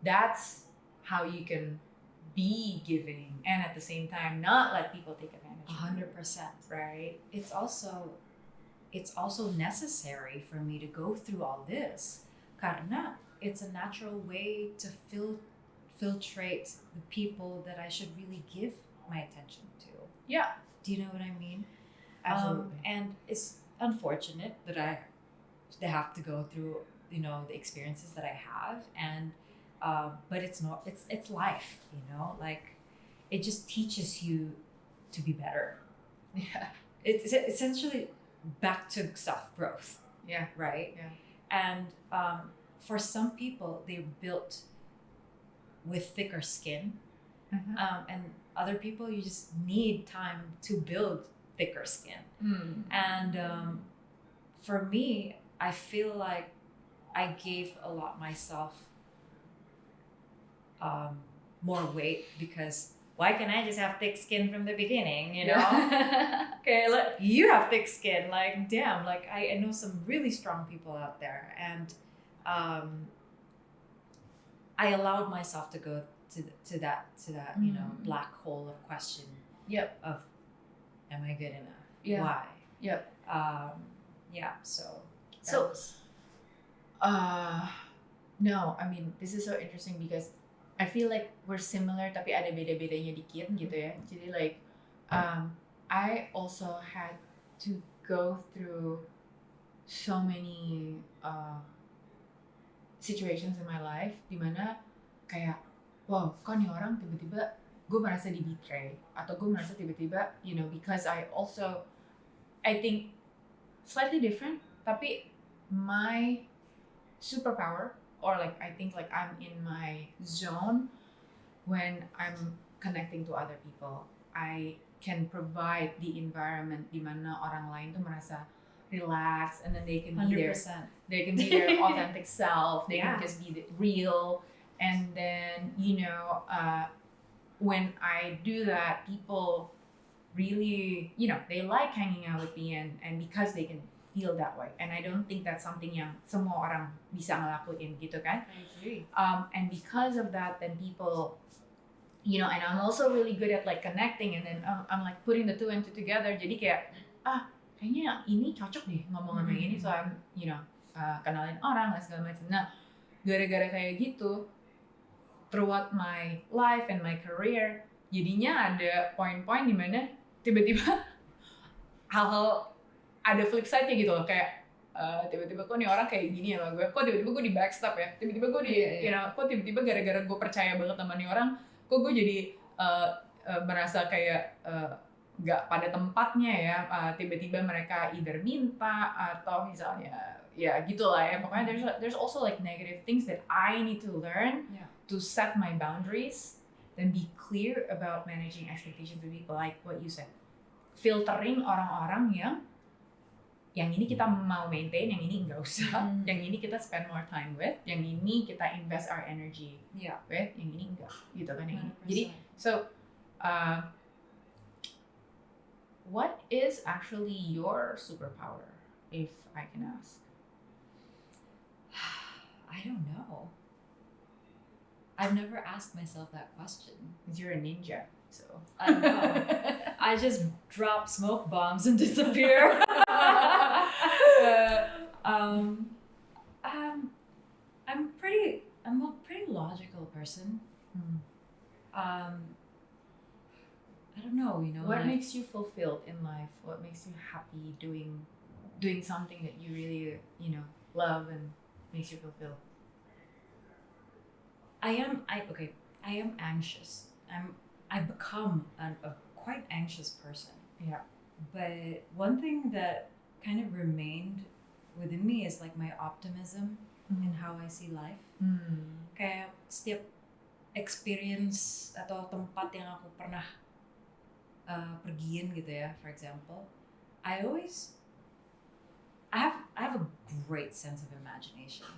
Speaker 2: That's how you can be giving and at the same time not let people take advantage of you.
Speaker 1: 100%.
Speaker 2: Right?
Speaker 1: It's also necessary for me to go through all this karena it's a natural way to filtrate the people that I should really give my attention to.
Speaker 2: Yeah.
Speaker 1: Do you know what I mean?
Speaker 2: Absolutely.
Speaker 1: And it's unfortunate that they have to go through, you know, the experiences that I have, and but it's life, you know, like it just teaches you to be better.
Speaker 2: Yeah.
Speaker 1: It's essentially back to self-growth.
Speaker 2: Yeah.
Speaker 1: Right?
Speaker 2: Yeah.
Speaker 1: And for some people, they're built with thicker skin.
Speaker 2: Mm-hmm.
Speaker 1: And other people, you just need time to build thicker skin. And for me, I feel like I gave a lot myself more weight because why can't I just have thick skin from the beginning, you know?
Speaker 2: Yeah.
Speaker 1: Okay, look, you have thick skin. Like, damn, like I know some really strong people out there. And I allowed myself to go to that you know, black hole of question.
Speaker 2: Yep.
Speaker 1: Of, am I good enough?
Speaker 2: Yeah.
Speaker 1: Why?
Speaker 2: Yep.
Speaker 1: Yeah, so.
Speaker 2: No, I mean, this is so interesting because I feel like we're similar tapi ada beda-bedanya dikit gitu ya. Jadi like I also had to go through so many situations in my life dimana kayak, wow, kok nih orang tiba-tiba gue merasa di betray atau gue merasa tiba-tiba, you know, because I think slightly different, tapi my superpower, or like I think like I'm in my zone when I'm connecting to other people. I can provide the environment di mana orang lain tuh merasa relax, and then they can be
Speaker 1: 100%.
Speaker 2: They can be their authentic self. They can just be real, and then you know, when I do that, people really, you know, they like hanging out with me, and because they can feel that way, and I don't think that's something yang semua orang bisa ngelakuin gitu kan.
Speaker 1: I agree.
Speaker 2: And because of that, then people, you know, and I'm also really good at like connecting, and then I'm like putting the two and two together. Jadi kayak kayaknya ini cocok deh ngomong sama ini, so I'm, you know, kenalin orang dan segala macam. Nah, gara-gara kayak gitu, throughout my life and my career, jadinya ada poin-poin dimana tiba-tiba hal-hal ada flip side-nya gitu loh, kayak tiba-tiba kok nih orang kayak gini ya sama gue, kok tiba-tiba gue di backstab ya, tiba-tiba gue you know, kok tiba-tiba gara-gara gue percaya banget sama nih orang, kok gue jadi merasa kayak gak pada tempatnya ya, tiba-tiba mereka either minta atau misalnya ya gitu lah ya, pokoknya there's also like negative things that I need to learn to set my boundaries and be clear about managing expectations with people, like what you said, filtering orang-orang yang ini kita mau maintain, yang ini nggak usah, yang ini kita spend more time with, yang ini kita invest our energy with, yang ini enggak, gitu kan, yang ini. Jadi, so what is actually your superpower, if I can ask?
Speaker 1: I don't know. I've never asked myself that question.
Speaker 2: Because you're a ninja, so.
Speaker 1: I know. I just drop smoke bombs and disappear. I'm a pretty logical person. I don't know, you know.
Speaker 2: What makes you fulfilled in life? What makes you happy doing doing something that you really, love and makes you fulfilled?
Speaker 1: I am anxious. I've become a quite anxious person.
Speaker 2: Yeah.
Speaker 1: But one thing that kind of remained within me is like my optimism in how I see life. Kayak setiap experience atau tempat yang aku pernah pergiin gitu ya, for example, I have a great sense of imagination,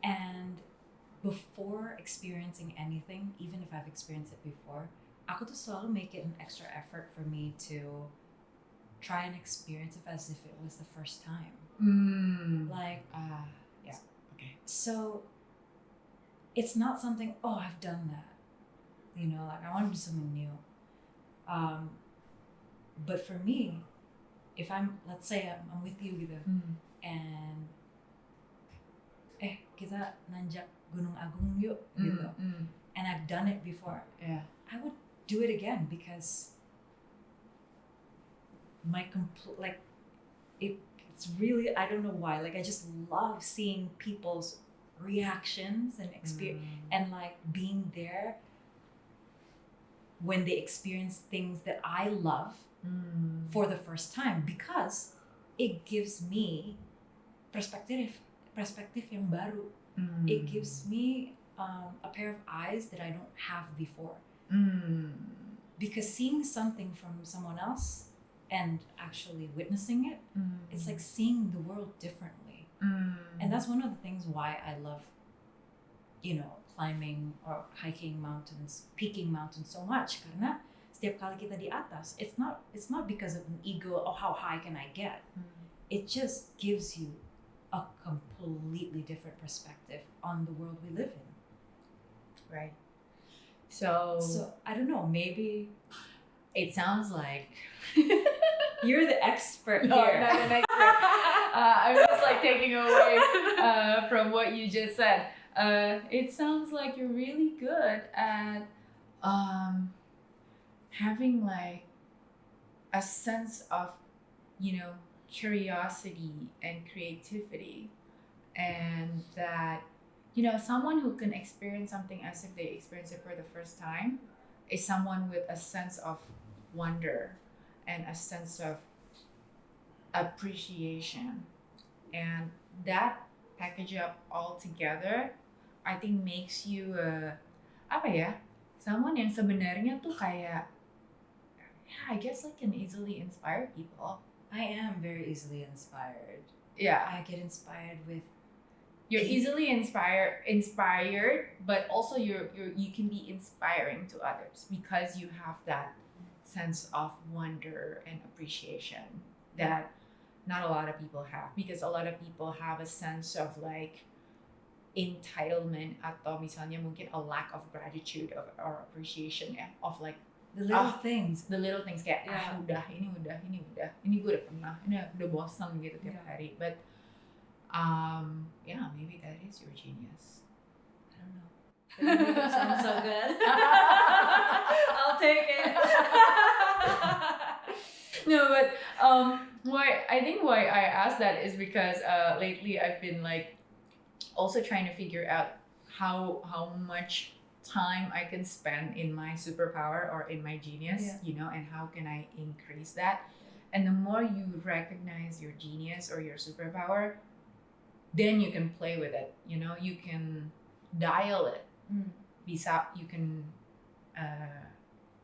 Speaker 1: and before experiencing anything, even if I've experienced it before, aku tuh selalu make it an extra effort for me to try and experience it as if it was the first time. Like,
Speaker 2: yeah, okay.
Speaker 1: So it's not something, oh, I've done that. Like I want to do something new. But for me, if let's say I'm with you gitu, and kita nanjak Gunung Agung yuk gitu, and I've done it before, I would do it again because it's really, I don't know why, like I just love seeing people's reactions and experience and like being there when they experience things that I love for the first time, because it gives me perspective yang baru. It gives me a pair of eyes that I don't have before. Because seeing something from someone else and actually witnessing it, it's like seeing the world differently. And that's one of the things why I love, climbing or hiking mountains, peaking mountains so much. Karena setiap kali kita di atas, it's not because of an ego, oh, how high can I get? It just gives you a completely different perspective on the world we live in.
Speaker 2: Right. So
Speaker 1: I don't know, maybe
Speaker 2: it sounds like
Speaker 1: you're the expert
Speaker 2: no,
Speaker 1: here.
Speaker 2: I'm not an expert. I'm just like taking away from what you just said. It sounds like you're really good at having like a sense of, curiosity and creativity, and that, someone who can experience something as if they experience it for the first time is someone with a sense of wonder and a sense of appreciation, and that package up all together, I think makes you someone yang sebenarnya tuh kayak, I guess like can easily inspire people.
Speaker 1: I am very easily inspired.
Speaker 2: Yeah,
Speaker 1: I get inspired with.
Speaker 2: You're easily inspired, but also you can be inspiring to others because you have that sense of wonder and appreciation that not a lot of people have, because a lot of people have a sense of like entitlement atau misalnya mungkin a lack of gratitude or appreciation of like
Speaker 1: the little things
Speaker 2: kayak ini gue udah pernah, ini udah bosan gitu tiap hari, but maybe that is your genius.
Speaker 1: I don't know. It sounds so good. I'll take it.
Speaker 2: No, but why I asked that is because lately I've been like also trying to figure out how much time I can spend in my superpower or in my genius, and how can I increase that. And the more you recognize your genius or your superpower, then you can play with it, you can dial it. You can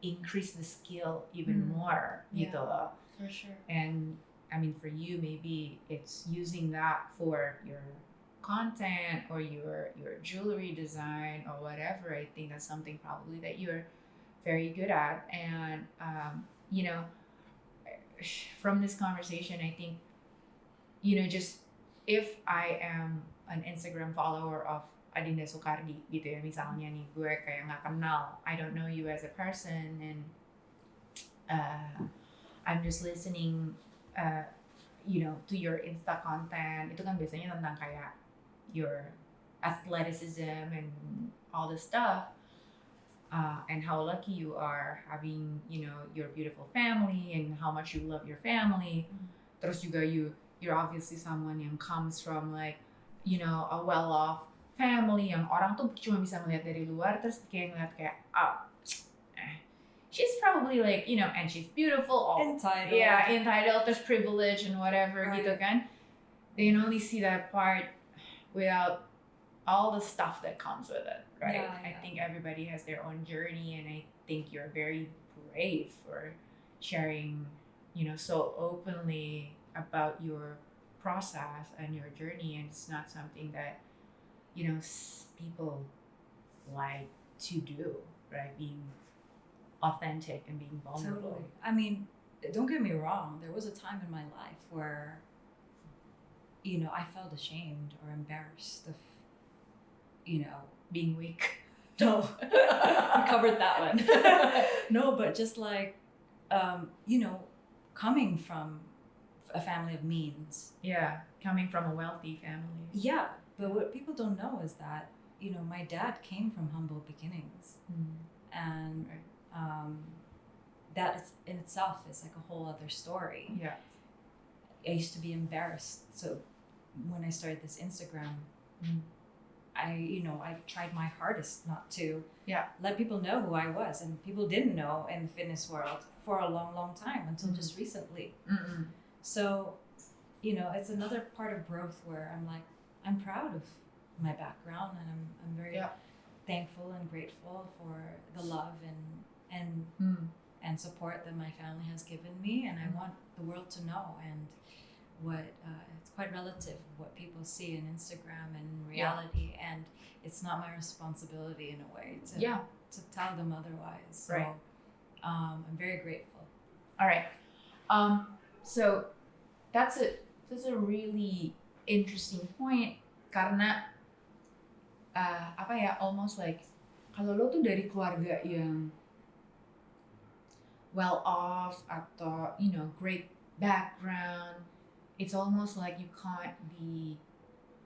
Speaker 2: increase the skill even more gitu loh.
Speaker 1: For sure.
Speaker 2: And I mean, for you, maybe it's using that for your content or your jewelry design or whatever. I think that's something probably that you're very good at. And from this conversation, I think, just if I am an Instagram follower of Adinda Soekardi gitu ya, misalnya nih gue kayak nggak kenal, I don't know you as a person, and I'm just listening to your Insta content, itu kan biasanya tentang kayak your athleticism and all this stuff, and how lucky you are having your beautiful family and how much you love your family. Terus juga you you're obviously someone yang comes from like, you know, a well-off family yang orang tuh cuma bisa melihat dari luar terus kayak ngeliat kayak she's probably like, you know, and she's beautiful,
Speaker 1: Entitled.
Speaker 2: yeah, entitled, there's privilege and whatever gitu kan. They can only see that part without all the stuff that comes with it, right?
Speaker 1: Yeah.
Speaker 2: I think everybody has their own journey, and I think you're very brave for sharing, you know, so openly about your process and your journey, and it's not something that, you know, people like to do, right? Being authentic and being vulnerable.
Speaker 1: Totally. I mean, don't get me wrong. There was a time in my life where, you know, I felt ashamed or embarrassed of, you know,
Speaker 2: Being weak.
Speaker 1: no, we covered that one. No, but just like, you know, coming from a family of means.
Speaker 2: Yeah, coming from a wealthy family.
Speaker 1: Yeah, but what people don't know is that, you know, my dad came from humble beginnings, and that is, in itself is like a whole other story.
Speaker 2: Yeah.
Speaker 1: I used to be embarrassed, so when I started this Instagram, I tried my hardest not to let people know who I was, and people didn't know in the fitness world for a long time until just recently. So, you know, it's another part of growth where I'm like, I'm proud of my background, and I'm very thankful and grateful for the love and support that my family has given me, and I want the world to know. And what it's quite relative what people see in Instagram and in reality, and it's not my responsibility in a way to tell them otherwise. So I'm very grateful.
Speaker 2: All right. So that's a really interesting point, karena apa ya, almost like kalau lo tuh dari keluarga yang well off atau, you know, great background, it's almost like you can't be,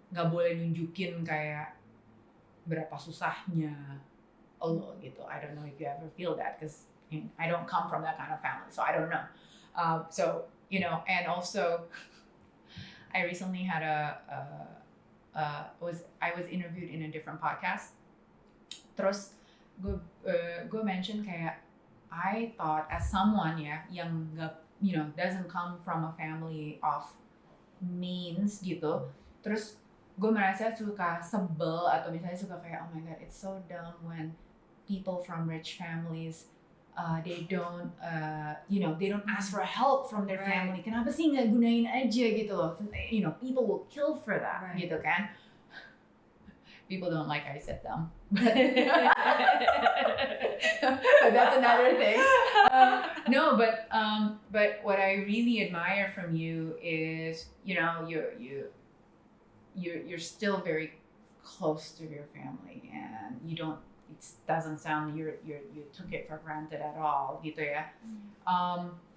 Speaker 2: nggak boleh nunjukin kayak berapa susahnya lo gitu. I don't know if you ever feel that, because I don't come from that kind of family, so I don't know. So, you know, and also I recently had I was interviewed in a different podcast. Terus gue mention kayak I thought as someone yang nggak, you know, doesn't come from a family of means gitu. Terus gue merasa suka sebel atau misalnya suka kayak, oh my god, it's so dumb when people from rich families they don't you know, they don't ask for help from their family. Kenapa sih nggak gunain aja gitu loh? You know, people will kill for that gitu kan. People don't like I said them, but that's another thing. No, but what I really admire from you is, you know, you're still very close to your family, and you don't. It doesn't sound you took it for granted at all, gitu ya.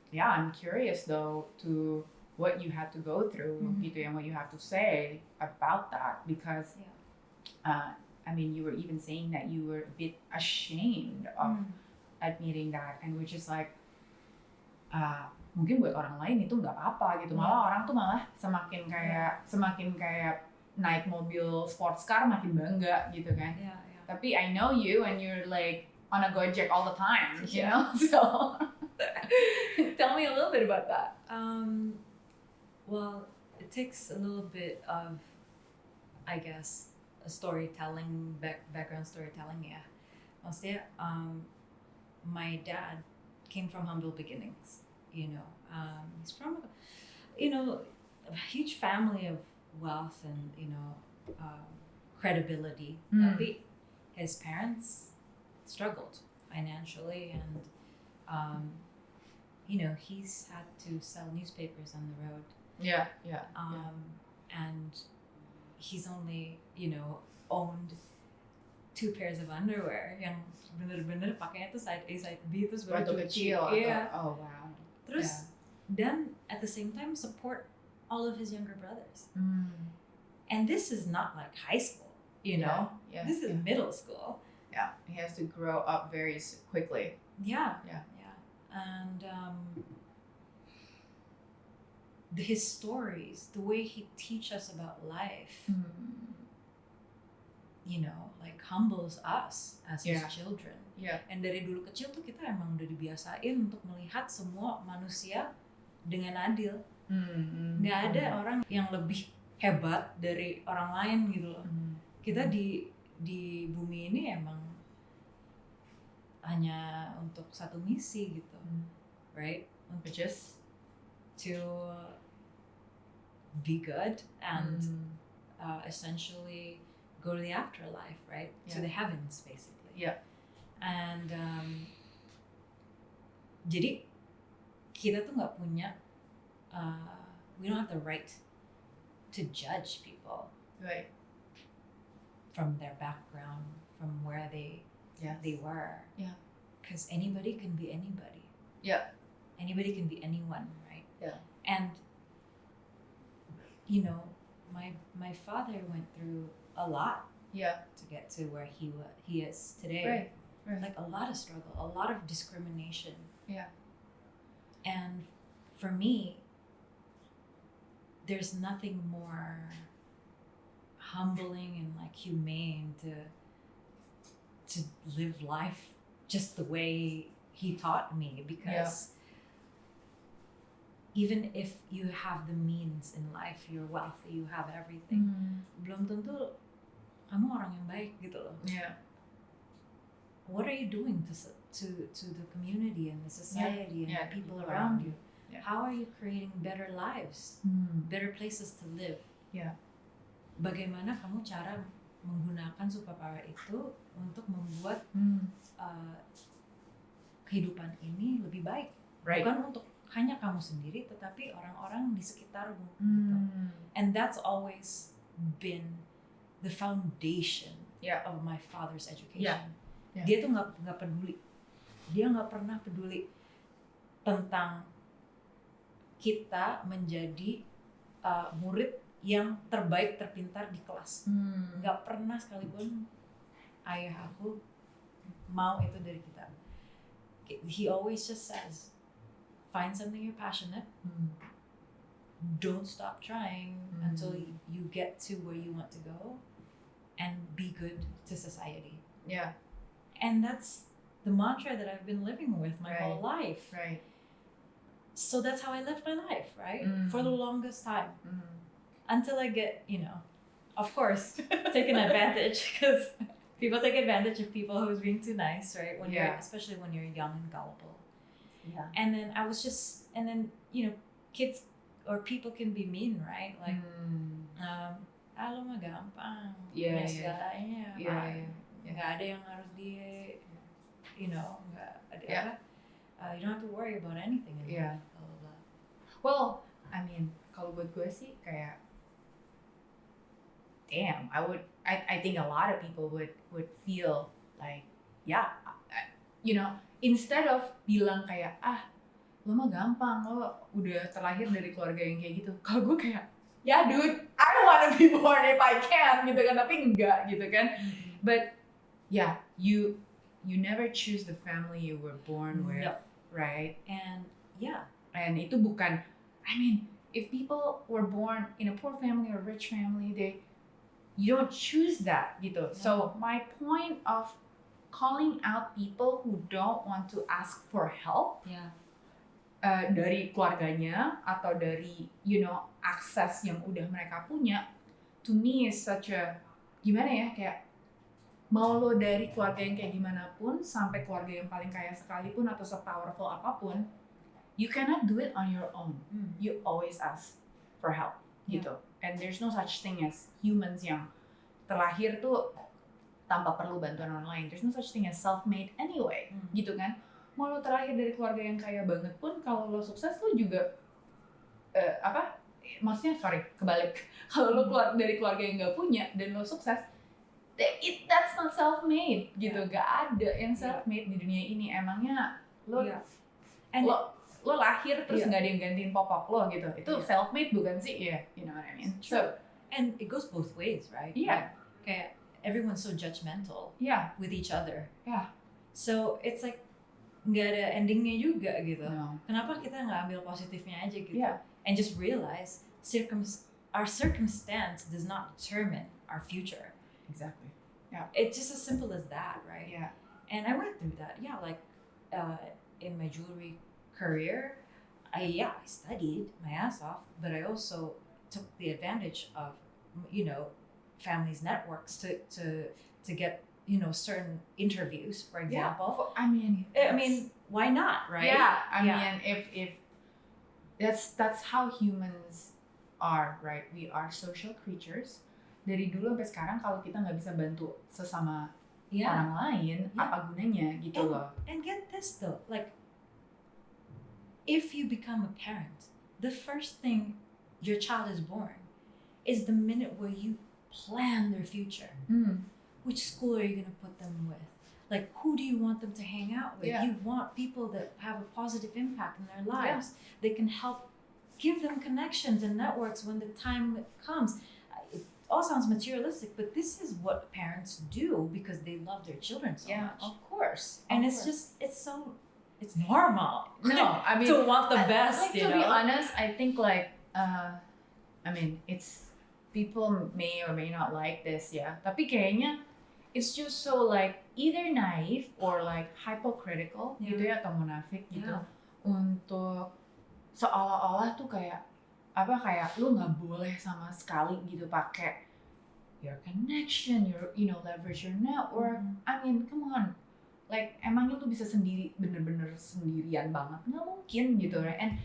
Speaker 2: Yeah, I'm curious though to what you had to go through, gitu ya, and what you have to say about that, because. I mean, you were even saying that you were a bit ashamed of admitting that, and which is like, mungkin buat orang lain itu nggak apa-apa gitu, malah orang tuh malah semakin kayak naik mobil sports car makin bangga gitu kan. Tapi I know you, and you're like on a Gojek all the time, you know. So tell me a little bit about that.
Speaker 1: Well, it takes a little bit of, I guess, storytelling, background storytelling, Maksudnya, my dad came from humble beginnings, you know. He's from, you know, a huge family of wealth and, you know, credibility. Tapi his parents struggled financially, and, you know, he's had to sell newspapers on the road. And he's only, you know, owned 2 pairs of underwear yang bener-bener pakainya tuh side A side B terus baru
Speaker 2: kecil. Oh wow.
Speaker 1: Terus then at the same time support all of his younger brothers. And this is not like high school, you know. This is middle school.
Speaker 2: Yeah, he has to grow up very quickly.
Speaker 1: Yeah. And his stories, the way he teach us about life, you know, like humbles us as his children.
Speaker 2: Yeah.
Speaker 1: And dari dulu kecil tuh kita emang udah dibiasain untuk melihat semua manusia dengan adil. Nggak ada orang yang lebih hebat dari orang lain gitu loh. Kita di bumi ini emang hanya untuk satu misi gitu, right?
Speaker 2: Which is
Speaker 1: to be good and essentially go to the afterlife, right? To the heavens, basically.
Speaker 2: Yeah.
Speaker 1: And jadi kita tuh nggak punya, we don't have the right to judge people,
Speaker 2: right,
Speaker 1: from their background, from where they were.
Speaker 2: Yeah.
Speaker 1: Because anybody can be anybody.
Speaker 2: Yeah.
Speaker 1: Anybody can be anyone, right?
Speaker 2: Yeah.
Speaker 1: And you know, my father went through a lot.
Speaker 2: Yeah.
Speaker 1: To get to where he is today.
Speaker 2: Right.
Speaker 1: Like a lot of struggle, a lot of discrimination.
Speaker 2: Yeah.
Speaker 1: And for me, there's nothing more humbling and like humane to live life just the way he taught me, because even if you have the means in life, you're wealthy, you have everything, belum tentu kamu orang yang baik gitu loh.
Speaker 2: Yeah.
Speaker 1: What are you doing to the community and the society and the people around you?
Speaker 2: Yeah.
Speaker 1: How are you creating better lives, better places to live?
Speaker 2: Yeah.
Speaker 1: Bagaimana kamu cara menggunakan superpower itu untuk membuat kehidupan ini lebih baik,
Speaker 2: right.
Speaker 1: Bukan untuk hanya kamu sendiri, tetapi orang-orang di sekitarmu. Gitu. And that's always been the foundation of my father's education.
Speaker 2: Yeah. Yeah.
Speaker 1: Dia tuh nggak peduli, dia nggak pernah peduli tentang kita menjadi murid yang terbaik terpintar di kelas. Nggak pernah sekalipun ayah aku mau itu dari kita. He always just says, find something you're passionate, don't stop trying until you get to where you want to go, and be good to society.
Speaker 2: Yeah.
Speaker 1: And that's the mantra that I've been living with my whole life.
Speaker 2: Right.
Speaker 1: So that's how I lived my life, right? For the longest time. Until I get, you know, of course, taken advantage, because people take advantage of people who's being too nice, right? When you're, especially when you're young and gullible.
Speaker 2: Yeah.
Speaker 1: And then you know, kids or people can be mean, right? Like, lo mah gampang, punya segalanya, nggak ada yang harus you know, nggak ada you don't have to worry about anything anymore.
Speaker 2: Well, I mean, kalau buat gue sih kayak, damn, I think a lot of people would feel like, you know, instead of bilang kayak, lo mah gampang, lo udah terlahir dari keluarga yang kayak gitu. Kalau gue kayak, dude, I wanna be born if I can, gitu kan, tapi enggak, gitu kan. But you never choose the family you were born with, right?
Speaker 1: And
Speaker 2: and itu bukan, I mean, if people were born in a poor family or rich family, you don't choose that, gitu. So my point of calling out people who don't want to ask for help, dari keluarganya atau dari, you know, akses yang udah mereka punya, to me is such a, gimana ya, kayak mau lo dari keluarga yang kayak gimana pun sampai keluarga yang paling kaya sekalipun atau se-powerful apapun, you cannot do it on your own. You always ask for help, gitu. And there's no such thing as humans yang terlahir tuh tanpa perlu bantuan orang lain. There's no such thing as self-made anyway, gitu kan. Mau lo terlahir dari keluarga yang kaya banget pun, kalau lo sukses lo juga maksudnya kebalik. Kalau lo keluar dari keluarga yang nggak punya dan lo sukses, that's not self-made, gitu. Gak ada yang self-made di dunia ini. Emangnya lo lo lahir terus nggak ada yang gantiin popok lo, gitu. Itu self-made bukan sih? You know what I mean? So,
Speaker 1: and it goes both ways, right?
Speaker 2: Yeah.
Speaker 1: Kayak everyone's so judgmental with each other.
Speaker 2: Yeah.
Speaker 1: So it's like nggak ada endingnya juga gitu.
Speaker 2: No.
Speaker 1: Kenapa kita nggak ambil positifnya aja gitu?
Speaker 2: Yeah.
Speaker 1: and just realize our circumstance does not determine our future.
Speaker 2: Exactly.
Speaker 1: It's just as simple as that, right?
Speaker 2: Yeah.
Speaker 1: And I went through that. Yeah, like in my jewelry career, I studied my ass off, but I also took the advantage of, families' networks to get, certain interviews, for example.
Speaker 2: I mean,
Speaker 1: why not, right?
Speaker 2: Yeah, I mean, if that's how humans are, right? We are social creatures. Dari dulu sampai sekarang kalau kita nggak bisa bantu sesama orang lain, apa gunanya gitu loh.
Speaker 1: And get this though, like if you become a parent, the first thing your child is born is the minute where you plan their future. Which school are you going to put them with? Like, who do you want them to hang out with?
Speaker 2: Yeah.
Speaker 1: You want people that have a positive impact in their lives. They can help give them connections and networks when the time comes. It all sounds materialistic, but this is what parents do because they love their children so much.
Speaker 2: Of course.
Speaker 1: And it's normal.
Speaker 2: No, I mean,
Speaker 1: to want the best,
Speaker 2: to be honest, I think like, it's people may or may not like this, tapi kayaknya it's just so like either naive or like hypocritical gitu ya, atau munafik gitu, untuk seolah-olah tuh kayak lu nggak boleh sama sekali gitu pakai your connection, your leverage your network. I mean, come on, like emangnya lu bisa bener-bener sendirian banget? Nggak mungkin gitu, right? And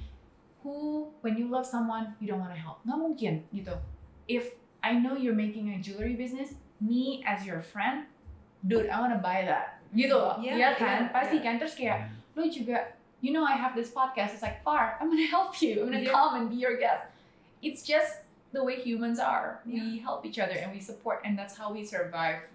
Speaker 2: when you love someone, you don't want to help, nggak mungkin gitu. If I know you're making a jewelry business, me as your friend, dude, I want to buy that. Gitu loh. Iya kan? Pasti kan? Terus kayak, lu juga, I have this podcast. It's like, Far, I'm going to help you. I'm going to come and be your guest. It's just the way humans are. We help each other and we support, and that's how we survive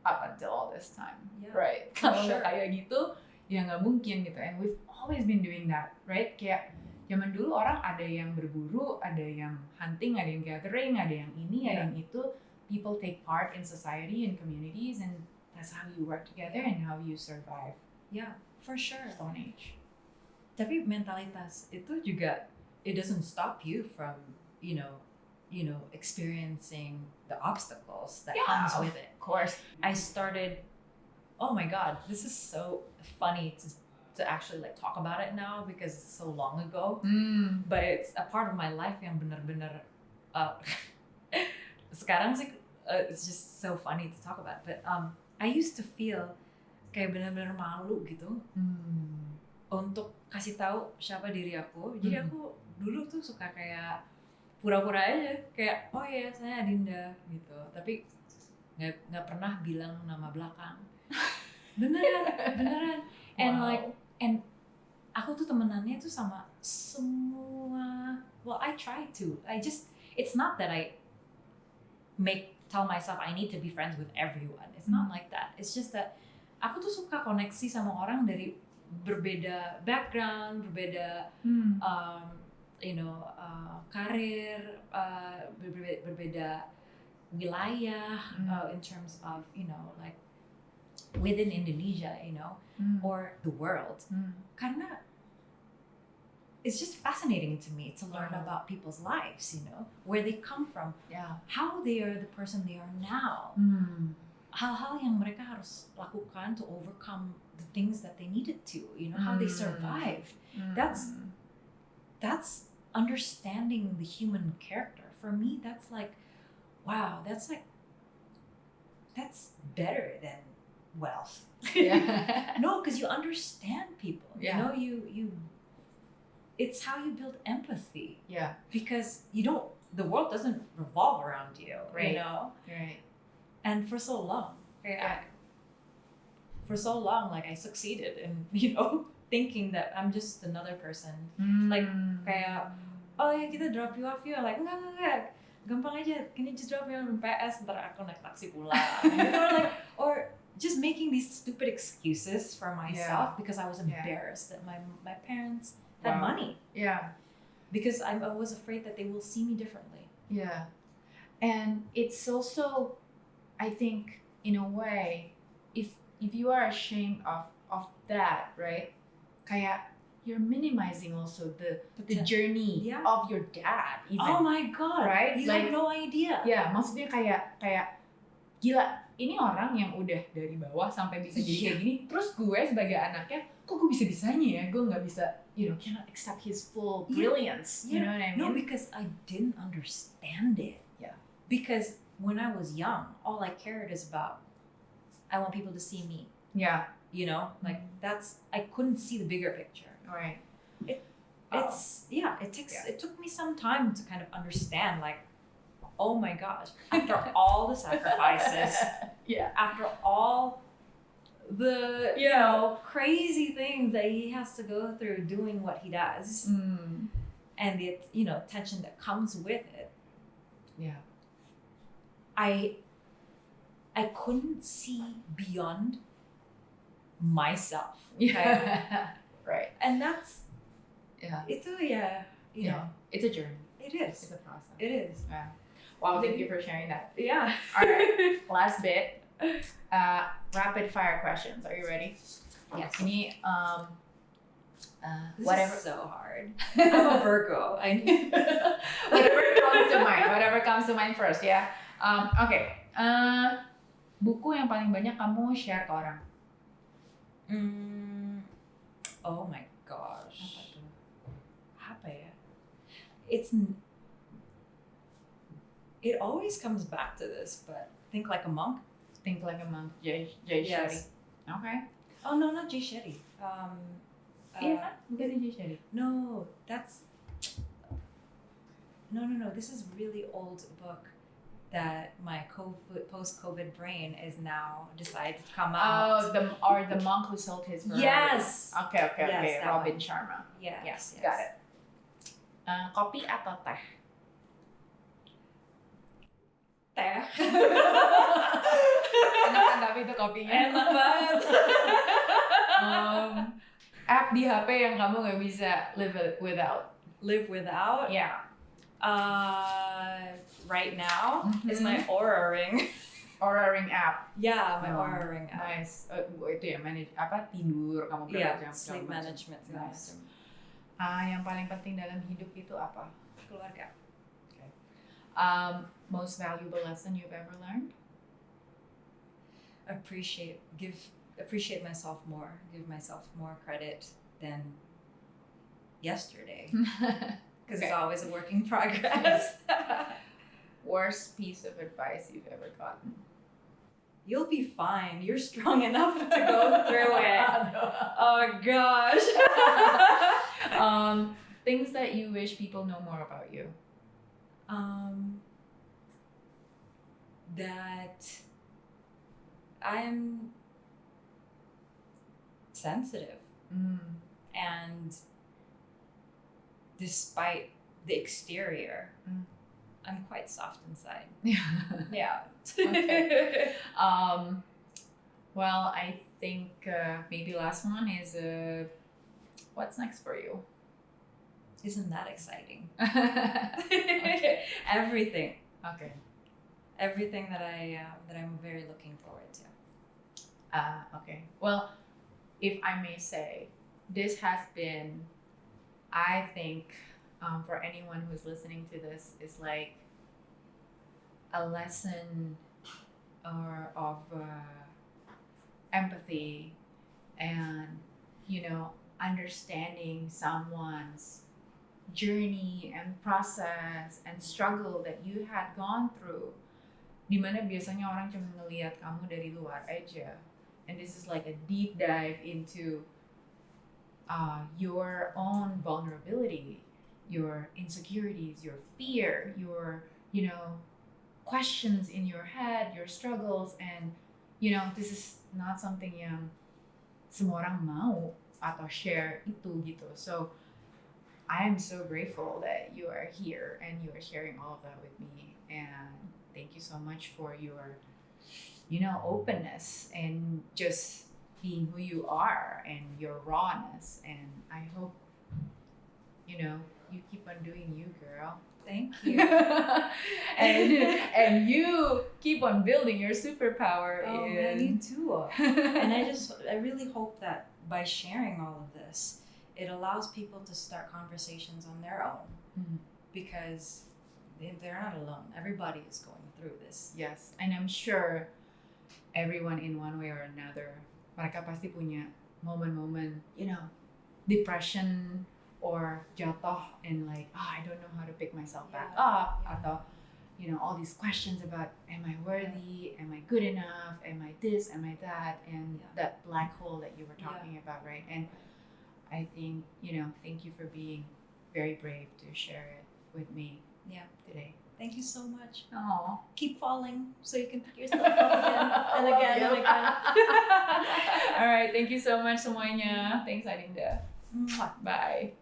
Speaker 2: up until all this time. Right? Kalau nggak kayak gitu, ya nggak mungkin gitu. And we've always been doing that, right? Kayak, zaman dulu orang ada yang berburu, ada yang hunting, ada yang gathering, ada yang ini, ada yang itu. People take part in society and communities, and that's how you work together and how you survive.
Speaker 1: Yeah, for sure.
Speaker 2: Stone Age.
Speaker 1: Tapi mentalitas itu juga, it doesn't stop you from, experiencing the obstacles that comes with it.
Speaker 2: Of course.
Speaker 1: I started, oh my God, this is so funny to actually like talk about it now because it's so long ago. But it's a part of my life yang benar-benar sekarang sih it's just so funny to talk about. But I used to feel kayak benar-benar malu gitu untuk kasih tahu siapa diri aku. Jadi aku dulu tuh suka kayak pura-pura aja kayak oh ya saya Adinda gitu. Tapi nggak pernah bilang nama belakang. Beneran. And aku tuh temenannya tuh sama semua. Well, I try to. It's not that I tell myself I need to be friends with everyone. It's not like that. It's just that aku tuh suka koneksi sama orang dari berbeda background, berbeda karir, berbeda wilayah, in terms of like within Indonesia, or the world. Karena it's just fascinating to me to learn about people's lives, where they come from, how they are the person they are now. Hal-hal yang mereka harus lakukan to overcome the things that they needed to, how they survived. That's understanding the human character. For me, that's like, wow, that's better than wealth. No, because you understand people. You it's how you build empathy. Because the world doesn't revolve around you.
Speaker 2: Right.
Speaker 1: Right. And for so long, like I succeeded in, thinking that I'm just another person. Like kayak, oh ya kita drop you off ya, like enggak, gampang aja, can you just drop me on PS, ntar aku naik taksi pulang. Or just making these stupid excuses for myself because I was embarrassed that my parents had money. Because I was afraid that they will see me differently.
Speaker 2: And it's also, I think, in a way, if you are ashamed of that, right? Kayak you're minimizing also the
Speaker 1: Poten-
Speaker 2: journey
Speaker 1: Yeah.
Speaker 2: of your dad even.
Speaker 1: Oh my god,
Speaker 2: Right?
Speaker 1: You
Speaker 2: Like-
Speaker 1: have no idea.
Speaker 2: Ya, maksudnya kayak gila, ini orang yang udah dari bawah sampai bisa jadi kayak gini, terus gue sebagai anaknya, kok gue bisa-bisanya ya, gue nggak bisa, cannot accept his full brilliance, you know what I mean?
Speaker 1: No, because I didn't understand it.
Speaker 2: Yeah.
Speaker 1: Because when I was young, all I cared is about, I want people to see me.
Speaker 2: Yeah,
Speaker 1: Like I couldn't see the bigger picture.
Speaker 2: alright.
Speaker 1: It took me some time to kind of understand, like, oh my gosh, after all the sacrifices,
Speaker 2: Yeah.
Speaker 1: after all the crazy things that he has to go through doing what he does, and the tension that comes with it,
Speaker 2: Yeah.
Speaker 1: I couldn't see beyond myself.
Speaker 2: Yeah. Right.
Speaker 1: And that's
Speaker 2: Yeah.
Speaker 1: it's
Speaker 2: It's a journey.
Speaker 1: it
Speaker 2: It's
Speaker 1: is.
Speaker 2: a process.
Speaker 1: It is.
Speaker 2: Yeah. Wow, thank you for sharing that.
Speaker 1: Yeah.
Speaker 2: Alright, last bit. Rapid fire questions. Are you ready?
Speaker 1: Yes.
Speaker 2: Ini
Speaker 1: This
Speaker 2: whatever
Speaker 1: is so hard. I'm a Virgo.
Speaker 2: whatever comes to mind first ya. Oke. Buku yang paling banyak kamu share ke orang.
Speaker 1: Oh my gosh.
Speaker 2: Apa tuh?
Speaker 1: Apa ya? It always comes back to this, but Think Like a Monk.
Speaker 2: Think Like a Monk, Jay Shetty.
Speaker 1: Yes.
Speaker 2: Oke.
Speaker 1: Oh no, not Jay Shetty.
Speaker 2: Iya kan? Bukan Jay Shetty.
Speaker 1: No, that's no. This is a really old book that my post-COVID brain is now decided to come out.
Speaker 2: Oh, the monk who sold his Ferrari.
Speaker 1: Yes.
Speaker 2: Okay.
Speaker 1: Yes, that
Speaker 2: Robin
Speaker 1: one.
Speaker 2: Sharma.
Speaker 1: Yes.
Speaker 2: Got it. Kopi atau teh?
Speaker 1: Teh.
Speaker 2: Enak kan tapi itu kopinya.
Speaker 1: Enak banget.
Speaker 2: App di HP yang kamu nggak bisa live without.
Speaker 1: Live without.
Speaker 2: Yeah.
Speaker 1: Right now is
Speaker 2: Mhm.
Speaker 1: my Aura Ring.
Speaker 2: Aura Ring app.
Speaker 1: Yeah, my
Speaker 2: Oh,
Speaker 1: Aura Ring app.
Speaker 2: Nice. Itu ya tidur kamu
Speaker 1: Yeah,
Speaker 2: berapa jam.
Speaker 1: sleep
Speaker 2: segala macam.
Speaker 1: management segala
Speaker 2: Nice.
Speaker 1: macam.
Speaker 2: Yang paling penting dalam hidup itu apa?
Speaker 1: Keluarga.
Speaker 2: Most valuable lesson you've ever learned?
Speaker 1: Appreciate myself more. Give myself more credit than yesterday, because it's
Speaker 2: Okay.
Speaker 1: always a work in progress.
Speaker 2: Worst piece of advice you've ever gotten?
Speaker 1: You'll be fine. You're strong enough to go through it. Oh gosh.
Speaker 2: Things that you wish people know more about you.
Speaker 1: That I'm sensitive, and despite the exterior, I'm quite soft inside. Yeah.
Speaker 2: Okay. Well, I think maybe last one is what's next for you?
Speaker 1: Isn't that exciting?
Speaker 2: Okay.
Speaker 1: Everything
Speaker 2: Okay.
Speaker 1: that I'm very looking forward to.
Speaker 2: Okay. Well, if I may say, this has been, I think, for anyone who's listening to this, is like a lesson of empathy and understanding someone's journey and process and struggle that you had gone through. Dimana biasanya orang cuma ngelihat kamu dari luar aja, and this is like a deep dive into your own vulnerability, your insecurities, your fear, your questions in your head, your struggles, and this is not something yang semua orang mau atau share itu gitu. So I am so grateful that you are here and you are sharing all of that with me, and thank you so much for your openness and just being who you are and your rawness, and I hope you keep on doing you, girl.
Speaker 1: Thank you.
Speaker 2: and you keep on building your superpower.
Speaker 1: Oh man, you too. And I really hope that by sharing all of this, it allows people to start conversations on their own
Speaker 2: Mhm.
Speaker 1: because they're not alone. Everybody is going through this.
Speaker 2: Yes, and I'm sure everyone in one way or another, mereka pasti punya momen-momen, depression or jatuh and like, I don't know how to pick myself back
Speaker 1: Yeah,
Speaker 2: up,
Speaker 1: yeah.
Speaker 2: atau all these questions about, am I worthy, am I good enough, am I this, am I that, and
Speaker 1: Yeah.
Speaker 2: that black hole that you were
Speaker 1: Yeah.
Speaker 2: talking about, right? And I think, thank you for being very brave to share it with me
Speaker 1: Yeah.
Speaker 2: today.
Speaker 1: Thank you so much.
Speaker 2: Oh.
Speaker 1: Keep falling so you can pick yourself up again and again and again.
Speaker 2: All right, thank you so much semuanya. Thanks Adinda.
Speaker 1: Mwah.
Speaker 2: Bye.